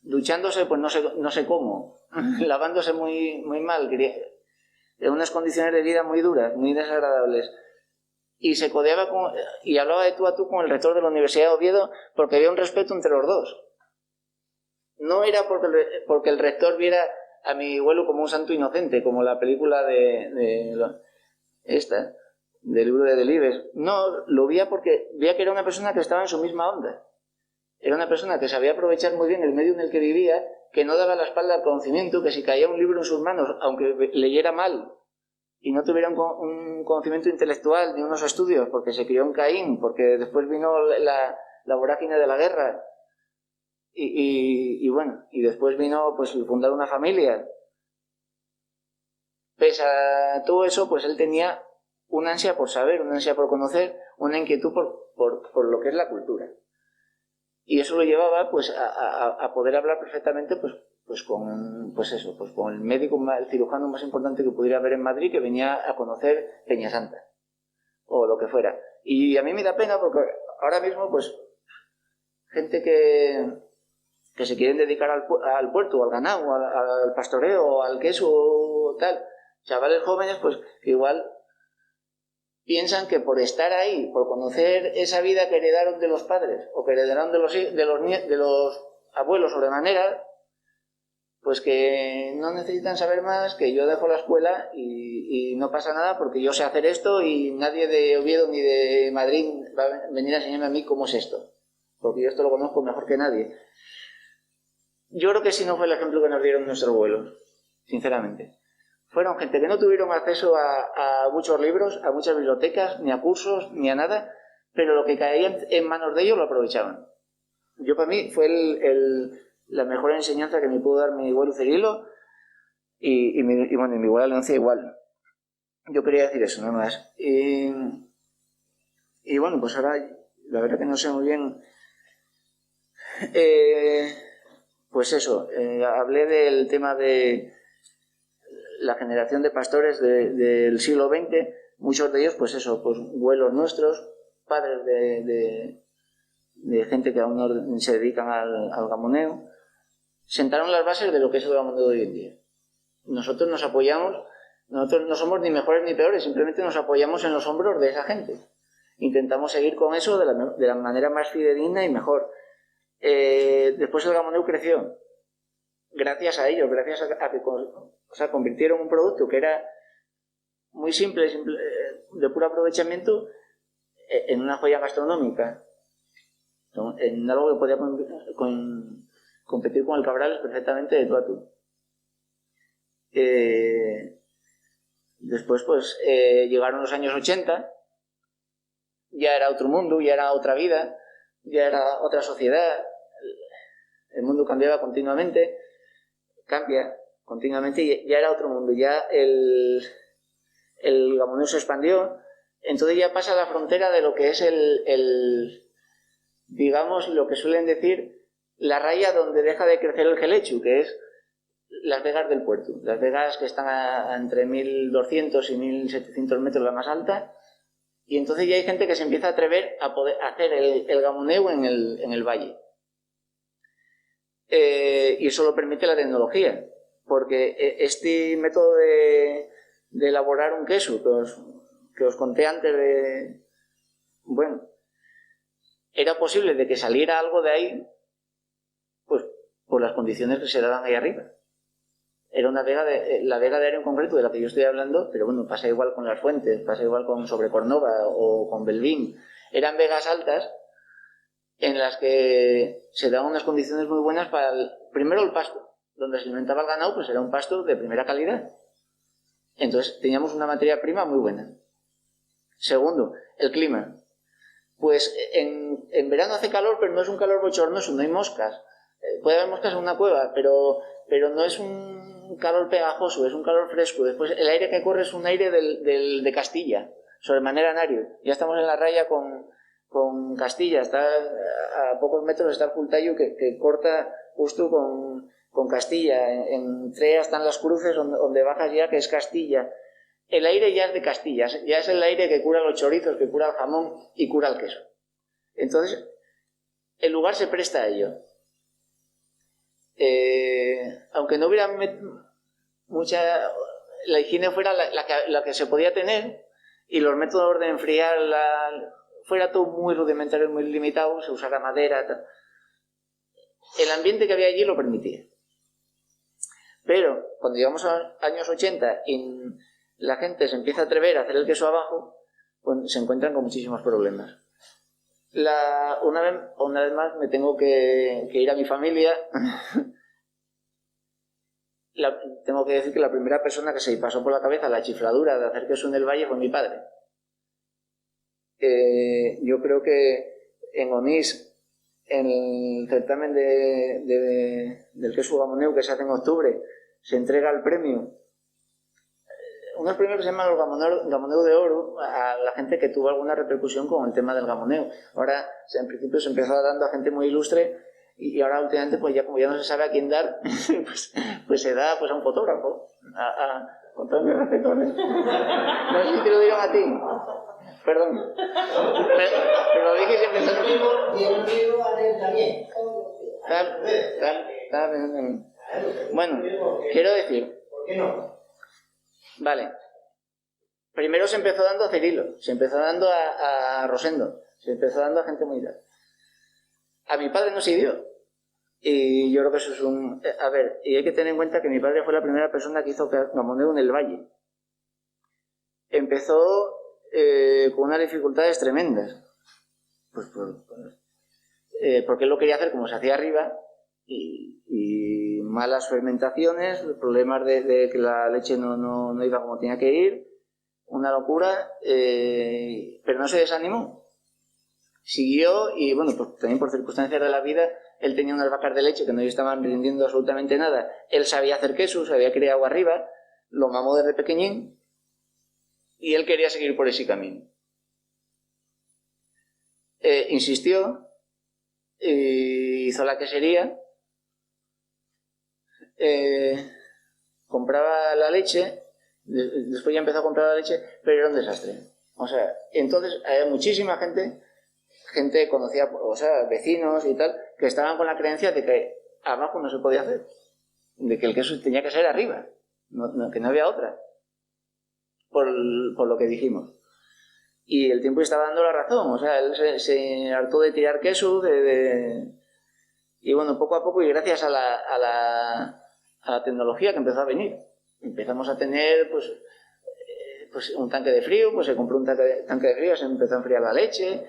Duchándose, pues no sé cómo, lavándose muy mal, en unas condiciones de vida muy duras, muy desagradables. Y se codeaba y hablaba de tú a tú con el rector de la Universidad de Oviedo porque había un respeto entre los dos. No era porque el rector viera a mi abuelo como un santo inocente, como la película del libro de Delibes. No, lo veía porque veía que era una persona que estaba en su misma onda. Era una persona que sabía aprovechar muy bien el medio en el que vivía, que no daba la espalda al conocimiento, que si caía un libro en sus manos, aunque leyera mal y no tuviera un conocimiento intelectual ni unos estudios, porque se crió en Caín, porque después vino la vorágine de la guerra, y bueno, y después vino pues fundar una familia. Pese a todo eso, pues él tenía una ansia por saber, una ansia por conocer, una inquietud por lo que es la cultura. Y eso lo llevaba pues a poder hablar perfectamente pues con el médico, el cirujano más importante que pudiera haber en Madrid, que venía a conocer Peñasanta o lo que fuera. Y a mí me da pena porque ahora mismo pues gente que se quieren dedicar al puerto, al ganado, al pastoreo, al queso, tal, chavales jóvenes pues que igual piensan que por estar ahí, por conocer esa vida que heredaron de los padres o que heredaron de los abuelos sobremanera, pues que no necesitan saber más, que yo dejo la escuela y no pasa nada porque yo sé hacer esto y nadie de Oviedo ni de Madrid va a venir a enseñarme a mí cómo es esto, porque yo esto lo conozco mejor que nadie. Yo creo que ese no fue el ejemplo que nos dieron nuestros abuelos, sinceramente. Fueron gente que no tuvieron acceso a muchos libros, a muchas bibliotecas, ni a cursos, ni a nada, pero lo que caía en manos de ellos lo aprovechaban. Yo, para mí, fue la mejor enseñanza que me pudo dar mi abuelo Cirilo y mi abuela Leoncia igual. Yo quería decir eso, nada más. Y bueno, pues ahora, la verdad que no sé muy bien. Pues eso, hablé del tema de la generación de pastores del siglo XX, muchos de ellos, pues eso, pues abuelos nuestros, padres de gente que aún no se dedican al gamoneo, sentaron las bases de lo que es el gamoneo de hoy en día. Nosotros nos apoyamos, nosotros no somos ni mejores ni peores, simplemente nos apoyamos en los hombros de esa gente. Intentamos seguir con eso de la manera más fidedigna y mejor. Después el gamoneo creció, gracias a ellos, gracias a que convirtieron un producto que era muy simple, de puro aprovechamiento, en una joya gastronómica, en algo que podía competir con el Cabrales perfectamente de tú a tú. Después, pues, llegaron los años 80, ya era otro mundo, ya era otra vida, ya era otra sociedad, el mundo cambiaba continuamente, cambia continuamente y ya era otro mundo, ya el gamoneo se expandió, entonces ya pasa la frontera de lo que es digamos, lo que suelen decir, la raya donde deja de crecer el gelechu, que es Las Vegas del puerto. Las Vegas que están entre 1200 y 1700 metros la más alta, y entonces ya hay gente que se empieza a atrever a poder hacer el gamoneo en el valle. Y eso lo permite la tecnología, porque este método de elaborar un queso que os conté antes bueno, era posible de que saliera algo de ahí, pues por las condiciones que se daban ahí arriba. Era una vega la vega de Ario en concreto de la que yo estoy hablando, pero bueno, pasa igual con Las Fuentes, pasa igual con Sobrecornova o con Belvín. Eran vegas altas en las que se daban unas condiciones muy buenas para, primero, el pasto. Donde se alimentaba el ganado, pues era un pasto de primera calidad. Entonces teníamos una materia prima muy buena. Segundo, el clima. Pues en verano hace calor, pero no es un calor bochornoso, no hay moscas. Puede haber moscas en una cueva, pero no es un calor pegajoso, es un calor fresco. Después el aire que corre es un aire de Castilla, sobremanera anario. Ya estamos en la raya con Castilla, está a pocos metros está el Cultayo que corta justo con Castilla. En Trea están las cruces donde bajas ya, que es Castilla. El aire ya es de Castilla, ya es el aire que cura los chorizos, que cura el jamón y cura el queso. Entonces, el lugar se presta a ello. Aunque no hubiera mucha... La higiene fuera la que se podía tener y los métodos de enfriar fuera todo muy rudimentario, muy limitado, se usara madera, tal. El ambiente que había allí lo permitía. Pero cuando llegamos a años 80 y la gente se empieza a atrever a hacer el queso abajo, pues se encuentran con muchísimos problemas. Una vez más me tengo que ir a mi familia. Tengo que decir que la primera persona que se pasó por la cabeza la chifladura de hacer queso en el valle fue mi padre. Yo creo que en Onís, en el certamen del queso gamoneo que se hace en octubre, se entrega el premio, unos premios que se llaman los gamoneo de oro, a la gente que tuvo alguna repercusión con el tema del gamoneo. Ahora, en principio, se empezó dando a gente muy ilustre y ahora últimamente, pues ya como ya no se sabe a quién dar, pues se da pues a un fotógrafo, con todo mi respeto. No sé si te lo dieron a ti. Perdón. Pero lo dije siempre. Y el libro a leer también. Bueno, quiero decir. ¿Por qué no? Vale. Primero se empezó dando a Cirilo, se empezó dando a Rosendo, se empezó dando a gente muy tal. A mi padre no se dio. Y yo creo que eso es un... A ver, y hay que tener en cuenta que mi padre fue la primera persona que hizo gamoneo en el valle. Empezó con unas dificultades tremendas. Porque él lo quería hacer como se hacía arriba y malas fermentaciones, problemas de que la leche no iba como tenía que ir, una locura, pero no se desanimó. Siguió y, bueno, pues también por circunstancias de la vida, él tenía unas vacas de leche que no le estaban rindiendo absolutamente nada. Él sabía hacer queso, sabía criar agua arriba, lo mamó desde pequeñín y él quería seguir por ese camino. Insistió, hizo la quesería, compraba la leche, después ya empezó a comprar la leche, pero era un desastre. O sea, entonces había muchísima gente conocida, o sea, vecinos y tal, que estaban con la creencia de que abajo no se podía hacer, de que el queso tenía que ser arriba, que no había otra, por lo que dijimos. Y el tiempo estaba dando la razón, o sea, él se hartó de tirar queso, y bueno, poco a poco, y gracias a la tecnología que empezó a venir, empezamos a tener, pues un tanque de frío, pues se compró un tanque de frío, se empezó a enfriar la leche,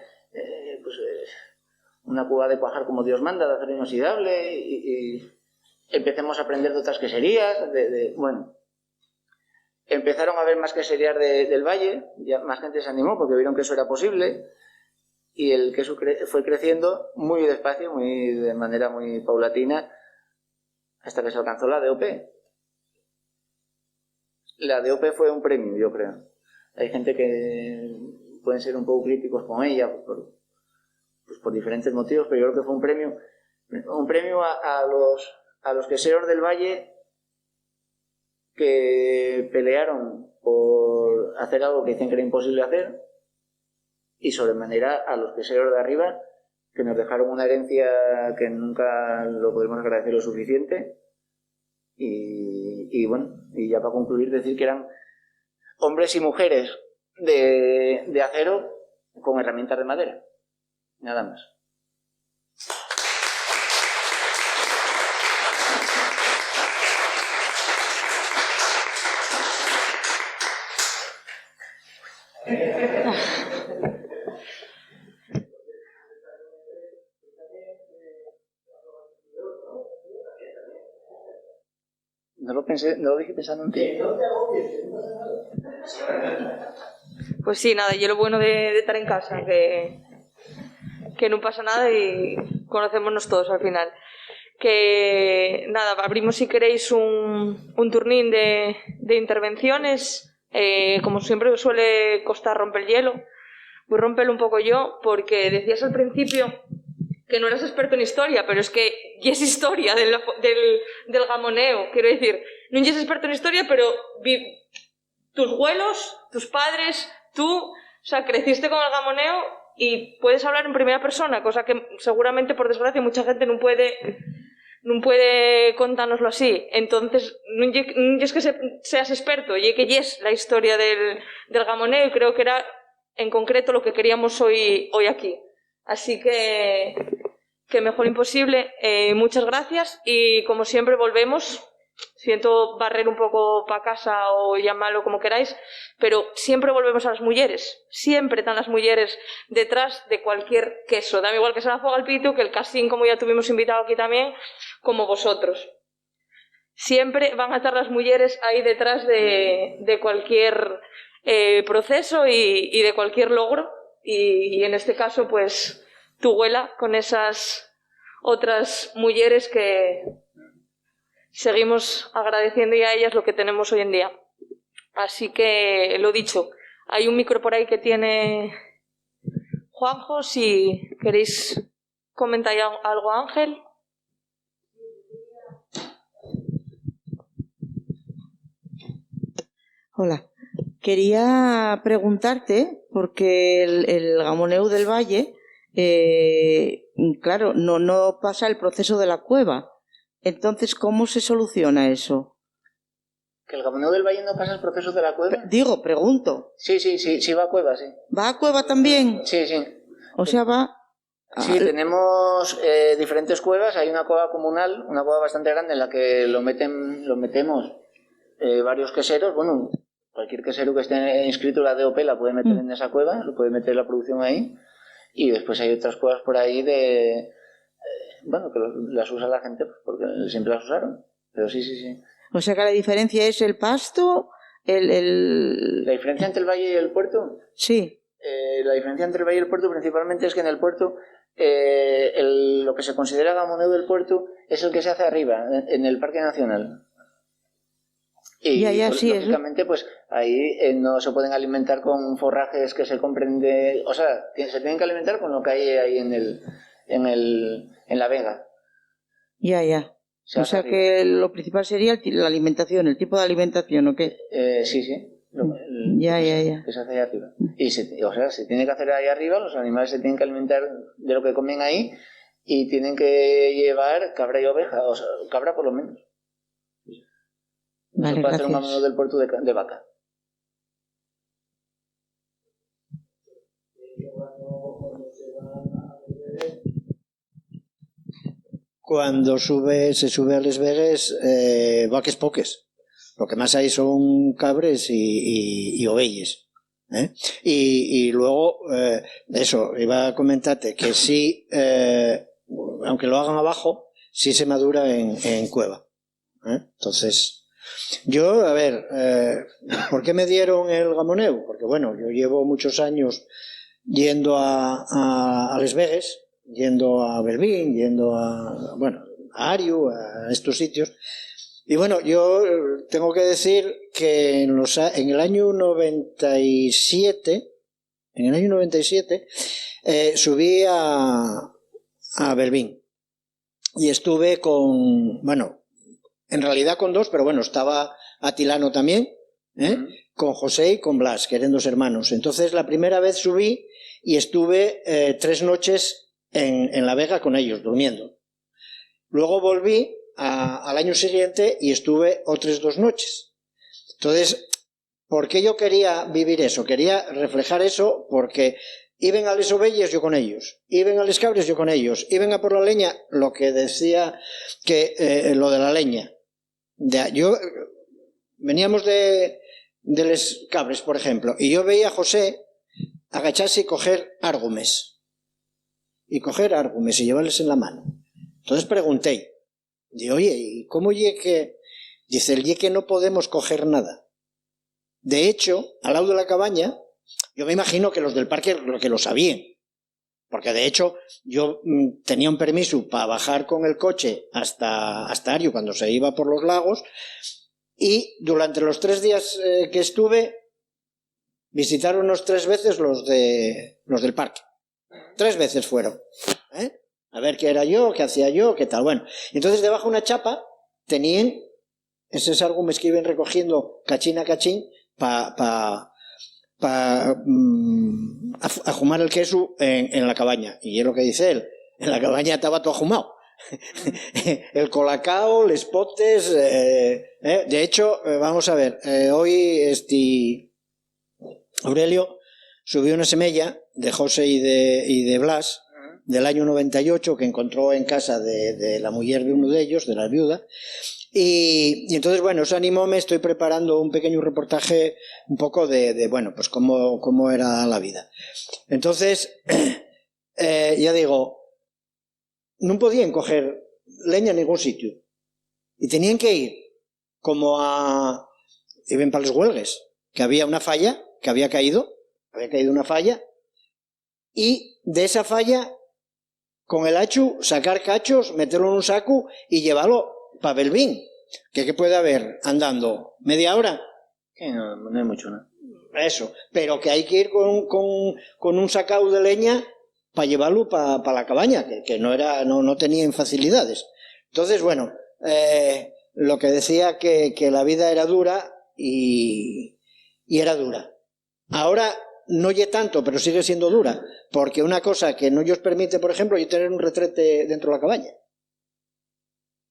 una cuba de cuajar como Dios manda, de acero inoxidable, y empecemos a aprender de otras queserías, bueno... Empezaron a haber más queserías del valle, ya más gente se animó porque vieron que eso era posible y el queso fue creciendo muy despacio, de manera muy paulatina, hasta que se alcanzó la DOP. La DOP fue un premio, yo creo. Hay gente que pueden ser un poco críticos con ella por diferentes motivos, pero yo creo que fue un premio a los queseros del valle que pelearon por hacer algo que dicen que era imposible hacer, y sobremanera a los queseros de arriba, que nos dejaron una herencia que nunca lo podemos agradecer lo suficiente. Y bueno, y ya para concluir, decir que eran hombres y mujeres de acero con herramientas de madera, nada más. No lo dije pensando en ti. Pues sí, nada, yo lo bueno de estar en casa, que no pasa nada y conocémonos todos al final. Que nada, abrimos si queréis un turnín de intervenciones. Como siempre suele costar romper el hielo, voy a romperlo un poco yo, porque decías al principio que no eras experto en historia, pero es que ya es historia del gamoneo, quiero decir, no eres experto en historia, pero tus abuelos, tus padres, tú, o sea, creciste con el gamoneo y puedes hablar en primera persona, cosa que seguramente, por desgracia, mucha gente no puede contárnoslo así. Entonces, no es que seas experto, y que es la historia del gamoneo, y creo que era en concreto lo que queríamos hoy aquí. Así que mejor imposible. Muchas gracias y como siempre volvemos. Siento barrer un poco para casa o llamarlo como queráis, pero siempre volvemos a las mujeres. Siempre están las mujeres detrás de cualquier queso. Da igual que sea la Foga al Pito, que el casting, como ya tuvimos invitado aquí también, como vosotros. Siempre van a estar las mujeres ahí detrás de cualquier proceso y de cualquier logro. Y en este caso, pues, tu abuela con esas otras mujeres que seguimos agradeciendo a ellas lo que tenemos hoy en día. Así que, lo dicho, hay un micro por ahí que tiene Juanjo, si queréis comentar algo, Ángel. Hola, quería preguntarte, porque el gamoneu del Valle, claro, no pasa el proceso de la cueva. Entonces, ¿cómo se soluciona eso? ¿Que el gamoneo del valle no pasa el proceso de la cueva? Pregunto. Sí, va a cueva, sí. ¿Va a cueva también? Sí. O sea, va Sí, tenemos diferentes cuevas. Hay una cueva comunal, una cueva bastante grande en la que lo metemos varios queseros. Bueno, cualquier quesero que esté inscrito en la DOP la puede meter en esa cueva, lo puede meter la producción ahí. Y después hay otras cuevas por ahí bueno, que las usa la gente porque siempre las usaron. Pero sí. O sea que la diferencia es el pasto, La diferencia entre el valle y el puerto... Sí. La diferencia entre el valle y el puerto principalmente es que en el puerto lo que se considera gamoneo del puerto es el que se hace arriba, en el Parque Nacional. Y sí, lógicamente pues ahí no se pueden alimentar con forrajes que se compren o sea, se tienen que alimentar con lo que hay ahí en la vega. Ya. O sea que lo principal sería la alimentación, el tipo de alimentación, ¿o qué? Sí. Ya. Que se hace ahí arriba. O sea, se tiene que hacer ahí arriba, los animales se tienen que alimentar de lo que comen ahí y tienen que llevar cabra y oveja, o sea, cabra por lo menos. Vale, no se puede hacer un gracias. gamoneo del puerto de vaca. Cuando se sube a Les Vegues, vaques poques. Lo que más hay son cabres y ovelles. Y luego, eso, iba a comentarte que sí, aunque lo hagan abajo, sí se madura en cueva. Entonces, yo, a ver, ¿por qué me dieron el gamoneu? Porque bueno, yo llevo muchos años yendo a Les Vegues, yendo a Belvín, yendo a Ariu, a estos sitios. Y bueno, yo tengo que decir que en el año 97, subí a Belvín y estuve en realidad con dos, pero bueno, estaba Atilano también, con José y con Blas, que eran dos hermanos. Entonces la primera vez subí y estuve 3 noches en la vega con ellos, durmiendo. Luego volví al año siguiente y estuve otras 2 noches. Entonces, ¿por qué yo quería vivir eso? Quería reflejar eso porque iban a les ovelles yo con ellos, iban a les cabres yo con ellos, iban a por la leña, lo que decía que lo de la leña. Veníamos de les cabres, por ejemplo, y yo veía a José agacharse y coger árgumes. Y llevarles en la mano. Entonces pregunté, oye, ¿y cómo que? Dice, el que no podemos coger nada. De hecho, al lado de la cabaña, yo me imagino que los del parque lo sabían, porque de hecho yo tenía un permiso para bajar con el coche hasta Ariu cuando se iba por los lagos, y durante los 3 días que estuve, visitaronnos 3 veces los del parque. 3 veces fueron, a ver qué era yo, qué hacía yo, qué tal. Bueno, entonces debajo de una chapa tenían esos árgumes que iban recogiendo cachín a cachín para ajumar el queso en la cabaña. Y es lo que dice él, en la cabaña estaba todo ajumado. El colacao, los potes, de hecho, vamos a ver, hoy Aurelio subió una semilla de José y de Blas del año 98 que encontró en casa de la mujer de uno de ellos, de la viuda. Y entonces, bueno, eso animóme, estoy preparando un pequeño reportaje un poco bueno, pues cómo era la vida. Entonces, ya digo, no podían coger leña en ningún sitio. Y tenían que ir iban para los huelgues, que había una falla, que había caído una falla, y de esa falla, con el hachu, sacar cachos, meterlo en un saco y llevarlo para Belvín. ¿Qué puede haber andando? ¿Media hora? Sí, no hay mucho, ¿no? Eso, pero que hay que ir con un sacao de leña para llevarlo para la cabaña, que no tenían facilidades. Entonces, bueno, lo que decía que la vida era dura y era dura. Ahora no lle tanto, pero sigue siendo dura, porque una cosa que no os permite, por ejemplo, es tener un retrete dentro de la cabaña.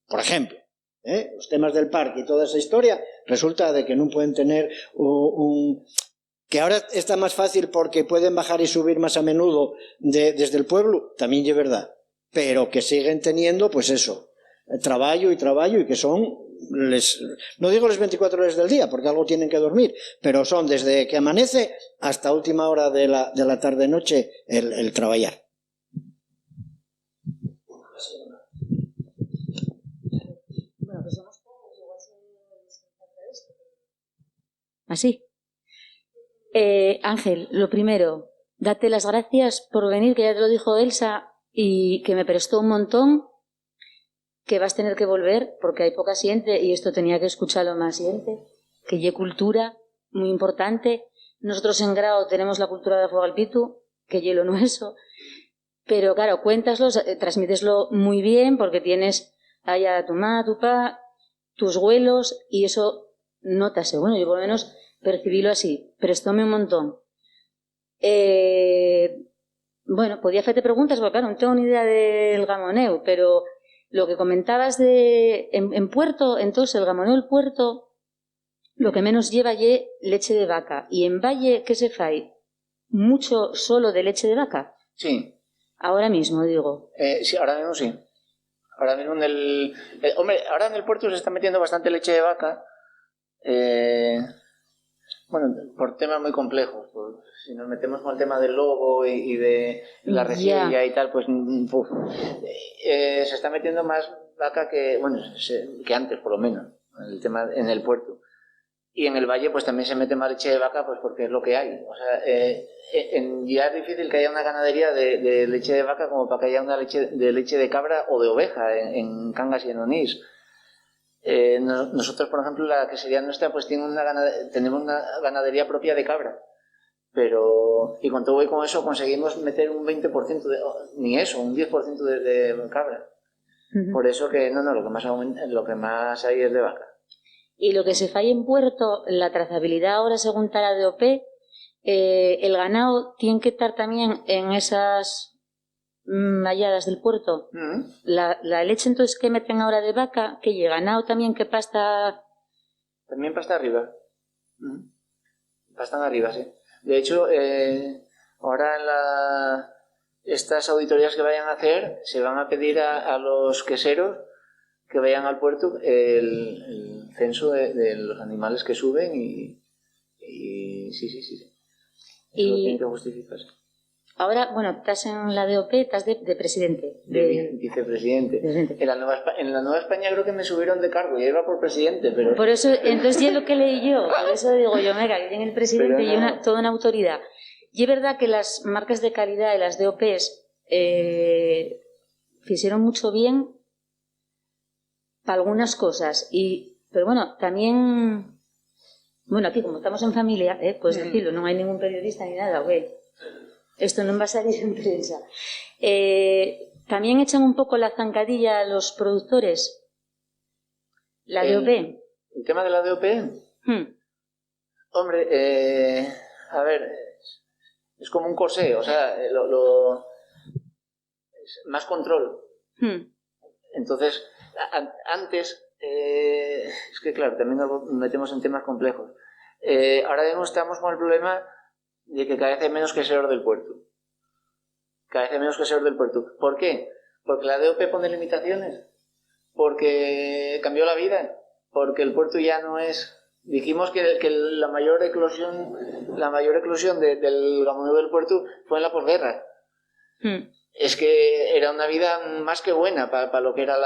Por ejemplo, los temas del parque y toda esa historia, resulta de que no pueden tener Que ahora está más fácil porque pueden bajar y subir más a menudo desde el pueblo, también es verdad. Pero que siguen teniendo, pues eso, trabajo y que son, no digo las 24 horas del día, porque algo tienen que dormir, pero son desde que amanece hasta última hora de la tarde-noche el trabajar. Así. Ángel, lo primero, date las gracias por venir, que ya te lo dijo Elsa, y que me prestó un montón, que vas a tener que volver, porque hay poca gente, y esto tenía que escucharlo más gente, que hay cultura muy importante. Nosotros en Grau tenemos la cultura de fuego al pitu, que hielo no eso, pero claro, cuéntaslo, transmíteslo muy bien, porque tienes allá a tu mamá, a tu papá, tus abuelos, y eso notase. Bueno, yo por lo menos percibílo así, prestóme un montón. Bueno, podía hacerte preguntas, porque claro, no tengo ni idea del gamoneu, pero lo que comentabas en Puerto, entonces el gamoneu del Puerto, lo que menos lleva es leche de vaca. Y en Valle, ¿qué se fai? ¿Mucho solo de leche de vaca? Sí. Ahora mismo, digo. Sí, ahora mismo sí. Ahora mismo hombre, ahora en el puerto se está metiendo bastante leche de vaca. Bueno, por temas muy complejos. Si nos metemos con el tema del lobo y de la rejilla y tal, pues se está metiendo más vaca que antes, por lo menos, el tema en el puerto. Y en el valle pues también se mete más leche de vaca, pues porque es lo que hay. O sea, ya es difícil que haya una ganadería de leche de vaca como para que haya una leche de cabra o de oveja en Cangas y en Onís. Nosotros, por ejemplo, la que sería nuestra, pues tenemos una ganadería propia de cabra. Y con todo y con eso conseguimos meter un 20%, ni eso, un 10% de cabra. Por eso que lo que más hay es de vaca. Y lo que se falla en Puerto, la trazabilidad ahora según la DOP, el ganado tiene que estar también en esas malladas del puerto. La leche entonces que meten ahora de vaca, que llega ganado también, que pasta... También pasta arriba. Pastan arriba, sí. De hecho, ahora estas auditorías que vayan a hacer, se van a pedir a los queseros que vayan al puerto el censo de los animales que suben y sí. Eso lo tienen que justificar. Ahora, bueno, estás en la DOP, estás de presidente. De vicepresidente. En la Nueva España creo que me subieron de cargo, ya iba por presidente, pero... Por eso, entonces ya lo que leí yo, por eso digo yo, mira, que tiene el presidente y toda una autoridad. Y es verdad que las marcas de calidad de las DOPs hicieron mucho bien para algunas cosas, pero bueno, también, bueno, aquí como estamos en familia, pues decirlo, no hay ningún periodista ni nada, güey. Esto no va a salir en prensa. También echan un poco la zancadilla a los productores. La DOP. ¿El tema de la DOP? Hombre, a ver, es como un corsé, o sea, es más control. Entonces, antes, es que claro, también nos metemos en temas complejos. Ahora mismo estamos con el problema de que cada vez hay menos queseros del puerto. ¿Por qué? Porque la DOP pone limitaciones. Porque cambió la vida. Porque el puerto ya no es... Dijimos que la mayor eclosión del gamoneu del puerto fue en la posguerra. Es que era una vida más que buena para lo que era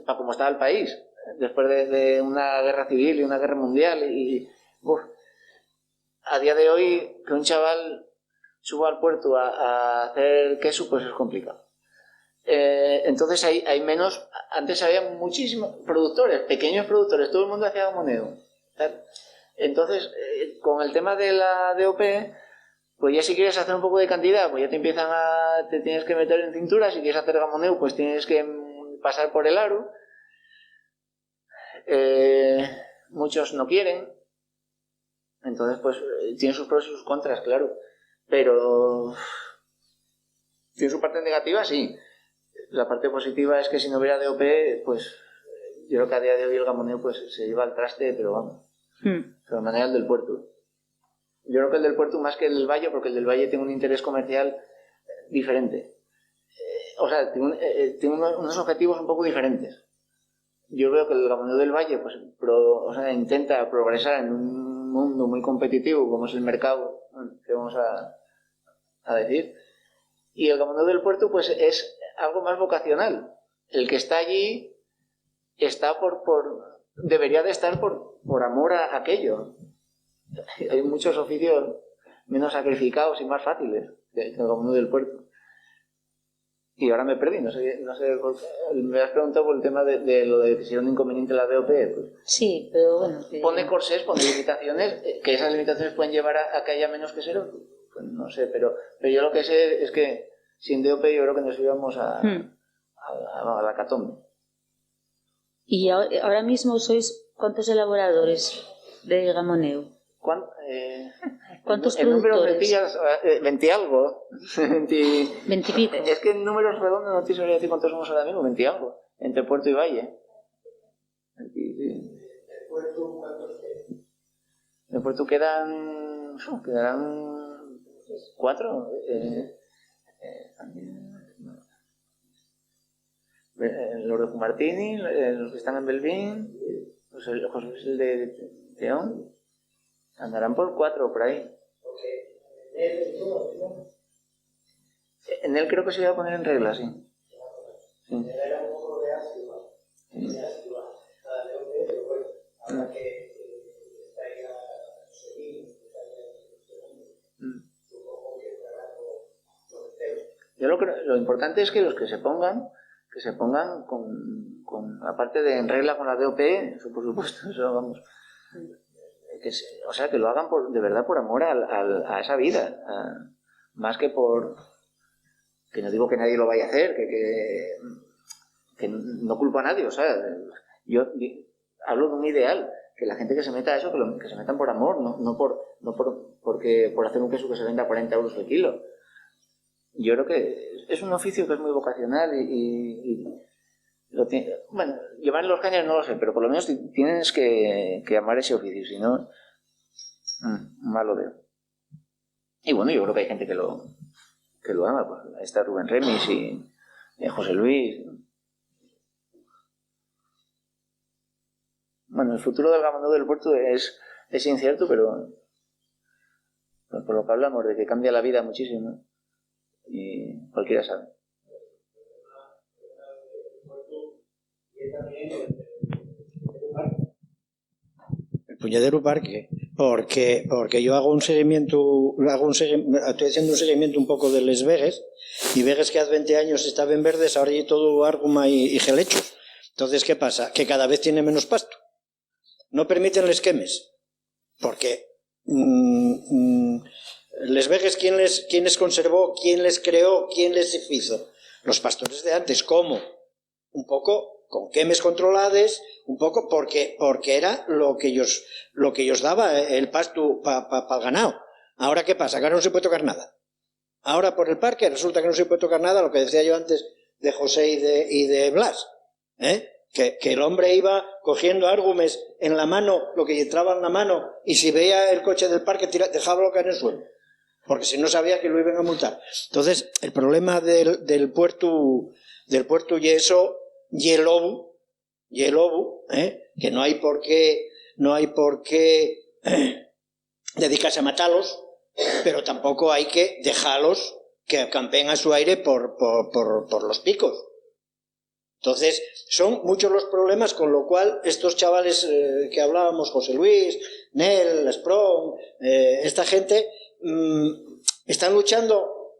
para cómo estaba el país. Después de una guerra civil y una guerra mundial a día de hoy, que un chaval suba al puerto a hacer queso, pues es complicado. Entonces hay menos... Antes había muchísimos productores, pequeños productores, todo el mundo hacía gamoneu. Entonces, con el tema de la DOP, pues ya si quieres hacer un poco de cantidad, pues ya te tienes que meter en cintura. Si quieres hacer gamoneu, pues tienes que pasar por el aro. Muchos no quieren. Entonces, pues, tiene sus pros y sus contras, claro. Pero tiene su parte negativa, sí. La parte positiva es que si no hubiera DOP, pues, yo creo que a día de hoy el gamoneu pues se lleva al traste, pero vamos. De manera del puerto. Yo creo que el del puerto más que el del valle, porque el del valle tiene un interés comercial diferente. O sea, tiene unos objetivos un poco diferentes. Yo veo que el gamoneo del valle pues, intenta progresar en un mundo muy competitivo como es el mercado, que vamos a decir, y el gamoneo del puerto pues es algo más vocacional. El que está allí está debería de estar por amor a aquello. Hay muchos oficios menos sacrificados y más fáciles que el gamoneo del puerto. Y ahora me perdí, no sé me has preguntado por el tema de lo de que si era un inconveniente la DOP. Pues, Sí, pero bueno. pone corsés, pone limitaciones, que esas limitaciones pueden llevar a que haya menos queseros. Pues no sé, pero yo lo que sé es que sin DOP yo creo que nos íbamos a la catombe. ¿Y ahora mismo sois cuántos elaboradores de gamoneo? ¿Cuántos en números productores? 20 algo. 20 20 y pico. Es que en números redondos no te sabría decir cuántos somos ahora mismo, 20 algo, entre puerto y valle. ¿El puerto quedarán 4? Los de Jumartini, los que están en Belvín, José Luis el de Teón, andarán por 4 por ahí. En él creo que se iba a poner en regla, sí. Sí. Yo lo importante es que los que se pongan con aparte de en regla con la DOP, eso por supuesto, eso vamos, o sea, que lo hagan de verdad por amor a esa vida, más que por, que no digo que nadie lo vaya a hacer, que no culpo a nadie, o sea, yo hablo de un ideal, que la gente que se meta a eso, que se metan por amor, no por hacer un queso que se venda a 40 euros el kilo. Yo creo que es un oficio que es muy vocacional bueno, llevar en los cañas no lo sé, pero por lo menos tienes que amar ese oficio, si no, mal lo veo. Y bueno, yo creo que hay gente que lo ama, pues ahí está Rubén Remis y José Luis. Bueno, el futuro del gamoneo del puerto es incierto, pero por lo que hablamos de que cambia la vida muchísimo, y cualquiera sabe. El Puñedero Parque, porque yo hago un seguimiento, estoy haciendo un seguimiento un poco de les vegues, y vegues que hace 20 años estaban verdes, ahora hay todo árguma y gelechos. Entonces, ¿qué pasa? Que cada vez tiene menos pasto. No permiten les quemes, porque les vegues, ¿quién les conservó? ¿Quién les creó? ¿Quién les hizo? Los pastores de antes. ¿Cómo? Un poco con quemes controladas, un poco porque era lo que ellos daba el pasto para el ganado. Ahora, ¿qué pasa? Que ahora no se puede tocar nada. Ahora por el parque resulta que no se puede tocar nada, lo que decía yo antes de José y de Blas, que el hombre iba cogiendo árgumes en la mano, lo que entraba en la mano, y si veía el coche del parque dejaba caer en el suelo, porque si no sabía que lo iban a multar. Entonces, el problema del puerto y eso, y el lobo, que no hay por qué dedicarse a matarlos, pero tampoco hay que dejarlos que acampen a su aire por los picos. Entonces, son muchos los problemas, con lo cual estos chavales que hablábamos, José Luis, Nel, Sprong, esta gente, están luchando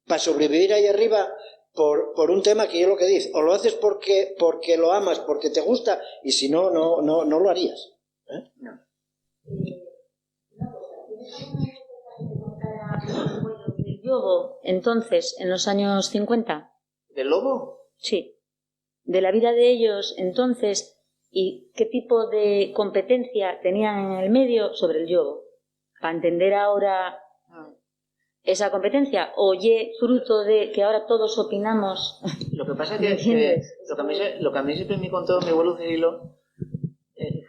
para sobrevivir ahí arriba por un tema que yo lo que digo, o lo haces porque lo amas, porque te gusta, y si no, no lo harías. Una cosa, ¿tienes alguna anécdota que te contara los abuelos del yobo entonces, en los años 50? ¿Del lobo? Sí. De la vida de ellos entonces y qué tipo de competencia tenían en el medio sobre el yobo. Para entender ahora esa competencia, o fruto de que ahora todos opinamos. Lo que pasa es que lo que a mí siempre me contó mi abuelo Cirilo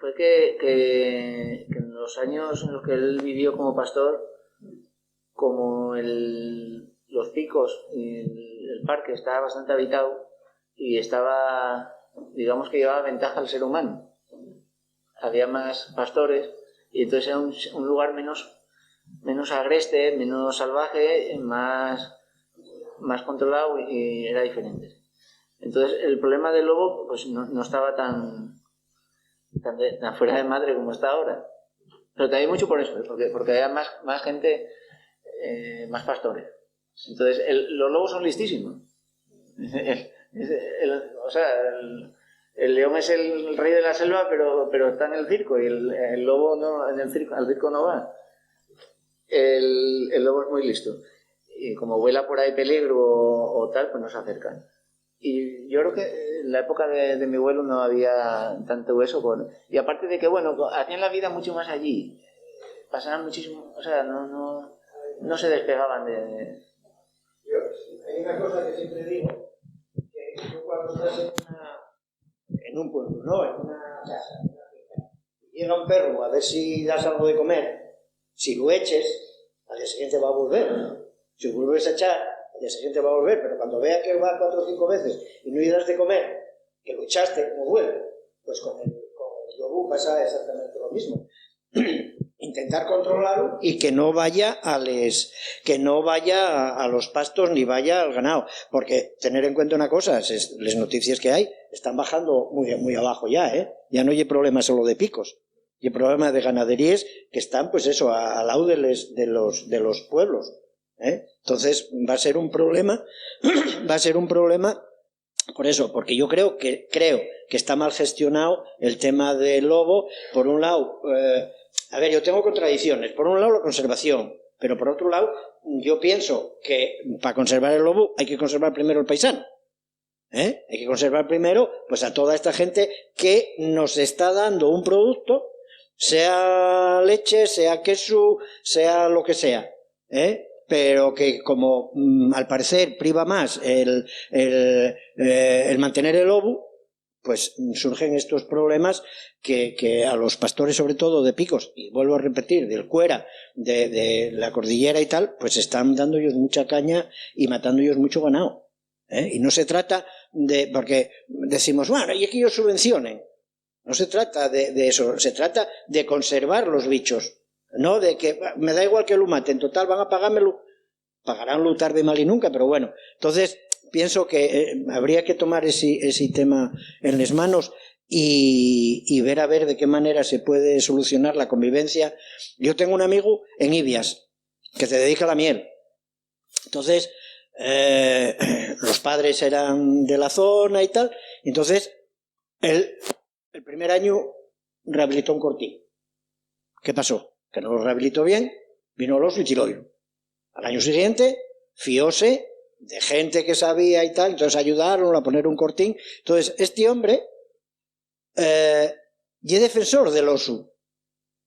fue que en los años en los que él vivió como pastor, como los picos y el parque estaba bastante habitado y estaba, digamos que llevaba ventaja al ser humano. Había más pastores y entonces era un lugar menos agreste, menos salvaje, más controlado y era diferente. Entonces el problema del lobo pues no estaba tan fuera de madre como está ahora. Pero también mucho por eso, porque había más gente, más pastores. Entonces los lobos son listísimos. O sea, el león es el rey de la selva, pero está en el circo y el lobo no, al circo no va. El lobo es muy listo. Y como vuela por ahí peligro o tal, pues no se acercan. Y yo creo que en la época de mi abuelo no había tanto eso. Y aparte de que, bueno, hacían la vida mucho más allí. Pasaban muchísimo, o sea, no se despegaban de... Hay una cosa que siempre digo, que tú cuando estás en un pueblo, ¿no? En una casa, llega un perro a ver si das algo de comer, si lo eches, al día siguiente va a volver, ¿no? Si lo vuelves a echar, al día siguiente va a volver, pero cuando vea que va 4 o 5 veces y no le das de comer, que lo echaste, no vuelve. Pues con el yogur pasa exactamente lo mismo. Intentar controlarlo y que no vaya a los pastos ni vaya al ganado, porque tener en cuenta una cosa, las noticias que hay están bajando muy, muy abajo ya, ya no hay problema solo de picos, hay problema de ganaderías que están pues eso al lado de los pueblos, entonces va a ser un problema por eso, porque yo creo que está mal gestionado el tema del lobo. Por un lado, a ver, yo tengo contradicciones. Por un lado, la conservación, pero por otro lado, yo pienso que para conservar el lobo hay que conservar primero el paisano. Hay que conservar primero pues a toda esta gente que nos está dando un producto, sea leche, sea queso, sea lo que sea, pero que como al parecer priva más el mantener el lobo, pues surgen estos problemas que a los pastores, sobre todo de picos, y vuelvo a repetir, del Cuera, de la cordillera y tal, pues están dando ellos mucha caña y matando ellos mucho ganado. Y no se trata porque decimos, bueno, y que ellos subvencionen. No se trata de eso, se trata de conservar los bichos. No de que me da igual que lo maten, total van a pagármelo, pagaránlo tarde, mal y nunca, pero bueno. Entonces pienso que habría que tomar ese tema en las manos y ver a ver de qué manera se puede solucionar la convivencia. Yo tengo un amigo en Ibias que se dedica a la miel. Entonces los padres eran de la zona y tal, entonces él el primer año rehabilitó un cortín. ¿Qué pasó? Que no lo rehabilitó bien, vino el oso y tirólo. Al año siguiente fióse de gente que sabía y tal, entonces ayudaron a poner un cortín. Entonces este hombre y es defensor del oso.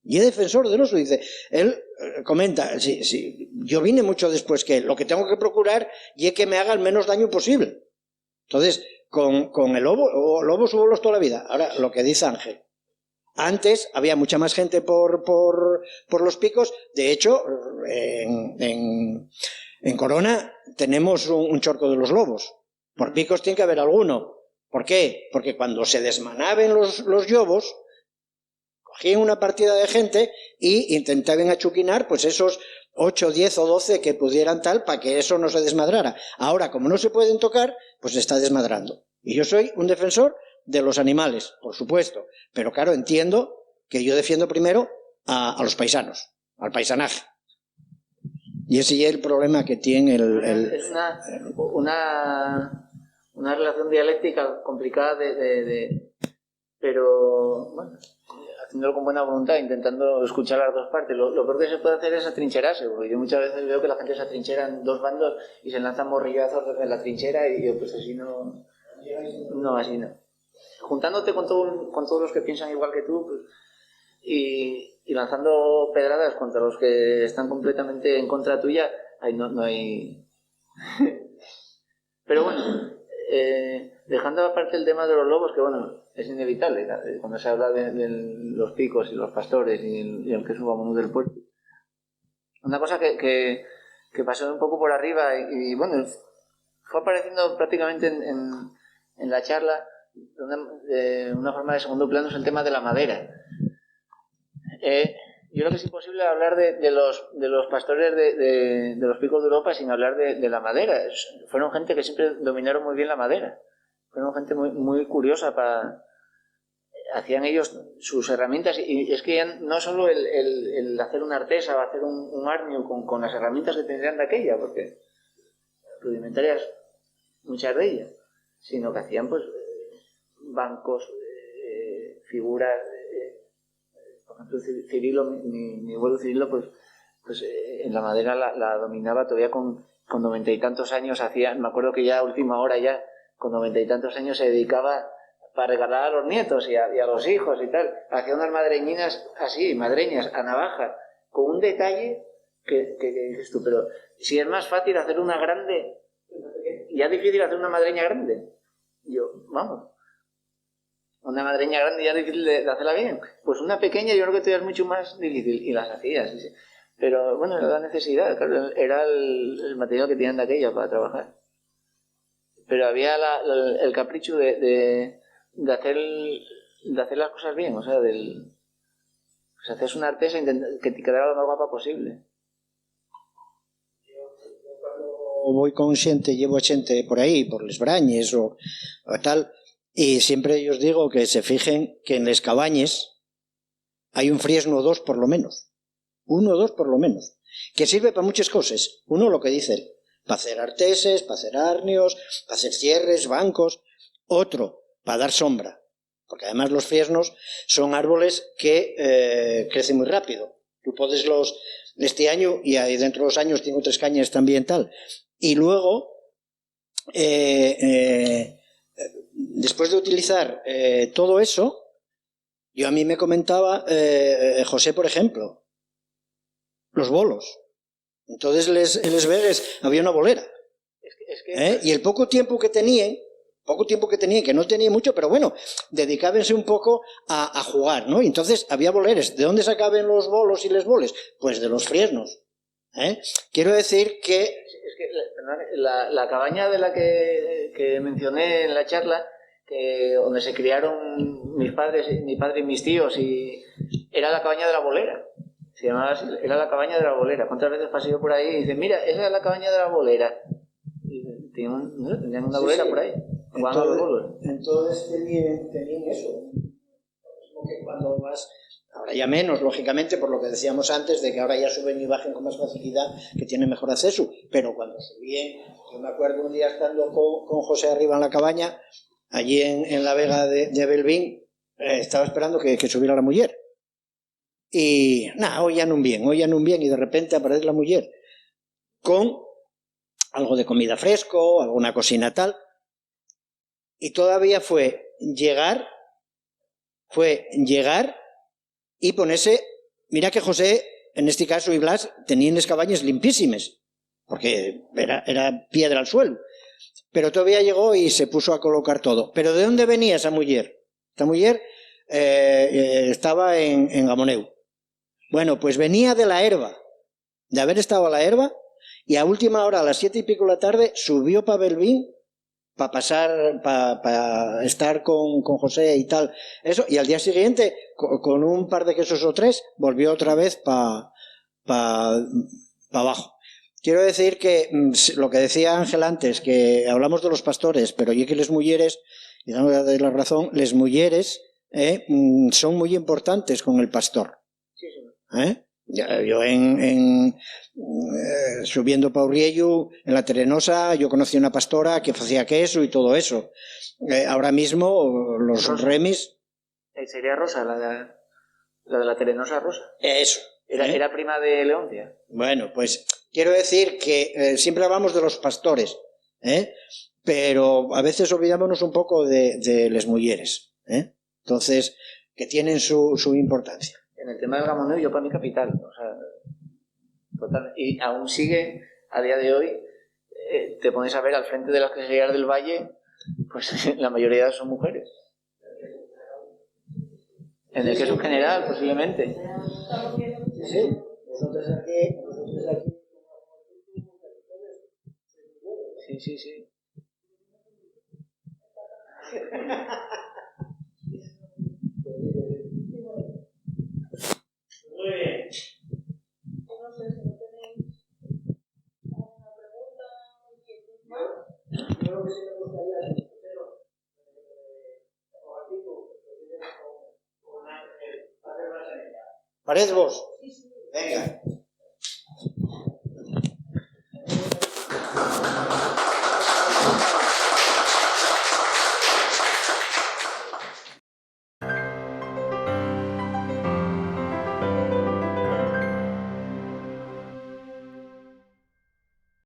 Dice, él comenta, sí, yo vine mucho después que él, lo que tengo que procurar y es que me haga el menos daño posible. Entonces, con el lobo subo toda la vida. Ahora, lo que dice Ángel, antes había mucha más gente por los picos. De hecho, en Corona tenemos un chorco de los lobos. Por picos tiene que haber alguno. ¿Por qué? Porque cuando se desmanaban los lobos, cogían una partida de gente y intentaban achuquinar pues esos 8, 10 o 12 que pudieran tal para que eso no se desmadrara. Ahora, como no se pueden tocar, pues se está desmadrando. Y yo soy un defensor de los animales, por supuesto, pero claro, entiendo que yo defiendo primero a los paisanos, al paisanaje. Y ese es el problema que tiene Es una relación dialéctica complicada pero bueno, haciéndolo con buena voluntad, intentando escuchar las dos partes. Lo peor que se puede hacer es atrincherarse, porque yo muchas veces veo que la gente se atrinchera en dos bandos y se lanzan morrillazos desde la trinchera y yo pues así no. Juntándote con todos los que piensan igual que tú pues, y lanzando pedradas contra los que están completamente en contra tuya, ahí no hay... Pero bueno, dejando aparte el tema de los lobos, que bueno, es inevitable, cuando se habla de los picos y los pastores y el queso guamonú del puerto. Una cosa que pasó un poco por arriba y bueno, fue apareciendo prácticamente en la charla de una forma de segundo plano, es el tema de la madera. Yo creo que es imposible hablar de los pastores de los picos de Europa sin hablar de la madera. Fueron gente que siempre dominaron muy bien la madera. Fueron gente muy, muy curiosa hacían ellos sus herramientas y es que ya no solo el hacer una artesa o hacer un arnio con las herramientas que tendrían de aquella, porque rudimentarias muchas de ellas, sino que hacían pues bancos, figuras, por ejemplo Cirilo, mi abuelo Cirilo pues en la madera la dominaba todavía con 90 y tantos años, me acuerdo que ya a última hora ya con 90 y tantos años se dedicaba para regalar a los nietos y a los hijos y tal, hacía unas madreñinas así, madreñas, a navaja, con un detalle que dices tú, pero si es más fácil hacer una grande, ya es difícil hacer una madreña grande. Vamos, una madreña grande ya es difícil de hacerla bien, pues una pequeña yo creo que todavía es mucho más difícil, y las hacías, sí. Pero bueno, era la necesidad, claro, era el material que tenían de aquella para trabajar. Pero había el capricho de hacer las cosas bien, o sea, pues haces una artesa que te quedara lo más guapa posible. Yo voy con xente, llevo xente por aí, por les Brañes o tal, y siempre os digo que se fijen que en les Cabañes hay un friesno o dos por lo menos, uno o dos por lo menos, que sirve para muchas cosas. Uno, lo que dice él, para hacer arteses, para hacer arnios, para hacer cierres, bancos. Otro, para dar sombra, porque además los friesnos son árboles que crecen muy rápido. Tú podes este año, y dentro de 2 años tengo 3 cañas también tal. Y luego, después de utilizar todo eso, a mí me comentaba José, por ejemplo, los bolos. Entonces en les Vegas había una bolera. Y el poco tiempo que tenían, que no tenía mucho, pero bueno, dedicábense un poco a jugar, ¿no? Entonces había boleres. ¿De dónde sacaban los bolos y les boles? Pues de los friesnos. Quiero decir que... Es que la cabaña de la que mencioné en la charla, donde se criaron mi padre y mis tíos, era la cabaña de la bolera. Se llamaba así, era la cabaña de la bolera. ¿Cuántas veces pasé yo por ahí y dicen, mira, esa es la cabaña de la bolera? Y tenían una bolera por ahí. Entonces tenían eso. Porque cuando vas, ahora ya menos, lógicamente, por lo que decíamos antes, de que ahora ya suben y bajen con más facilidad, que tienen mejor acceso. Pero cuando subían, yo me acuerdo un día estando con José arriba en la cabaña, allí en la vega de Belvín, estaba esperando que subiera la mujer. Y nada, oían un bien, y de repente aparece la mujer con algo de comida fresco, alguna cocina tal, y todavía fue llegar y ponerse. Mira que José, en este caso, y Blas, tenían las cabañas limpísimas, porque era piedra al suelo, pero todavía llegó y se puso a colocar todo. ¿Pero de dónde venía esa mujer? Esta mujer estaba en Gamoneu. Bueno, pues venía de la herba, de haber estado a la herba, y a última hora, a las 7 y pico de la tarde, subió para Belvín, para estar con José y tal, eso, y al día siguiente, con un par de quesos o 3, volvió otra vez para abajo. Quiero decir que lo que decía Ángel antes, que hablamos de los pastores, pero yo que les mujeres, y dando la razón, les mujeres son muy importantes con el pastor. Yo subiendo para Urriellu, en la Terenosa, yo conocí una pastora que hacía queso y todo eso. Ahora mismo los Rosa. remis... Sería Rosa, la de la Terenosa Rosa. Eso. Era prima de Leoncia. Bueno, pues quiero decir que siempre hablamos de los pastores, pero a veces olvidámonos un poco de las mujeres. Entonces, que tienen su importancia. En el tema del Gamoneu, yo para mí capital, o sea, total, y aún sigue a día de hoy, te pones a ver al frente de las queserías del Valle, Pues la mayoría son mujeres. En el queso general, posiblemente. Sí, nosotros aquí. Sí, sí, sí. Muy bien. No sé si no tenéis alguna pregunta o inquietud más. Yo lo que sí me gustaría es Pared vos. Venga.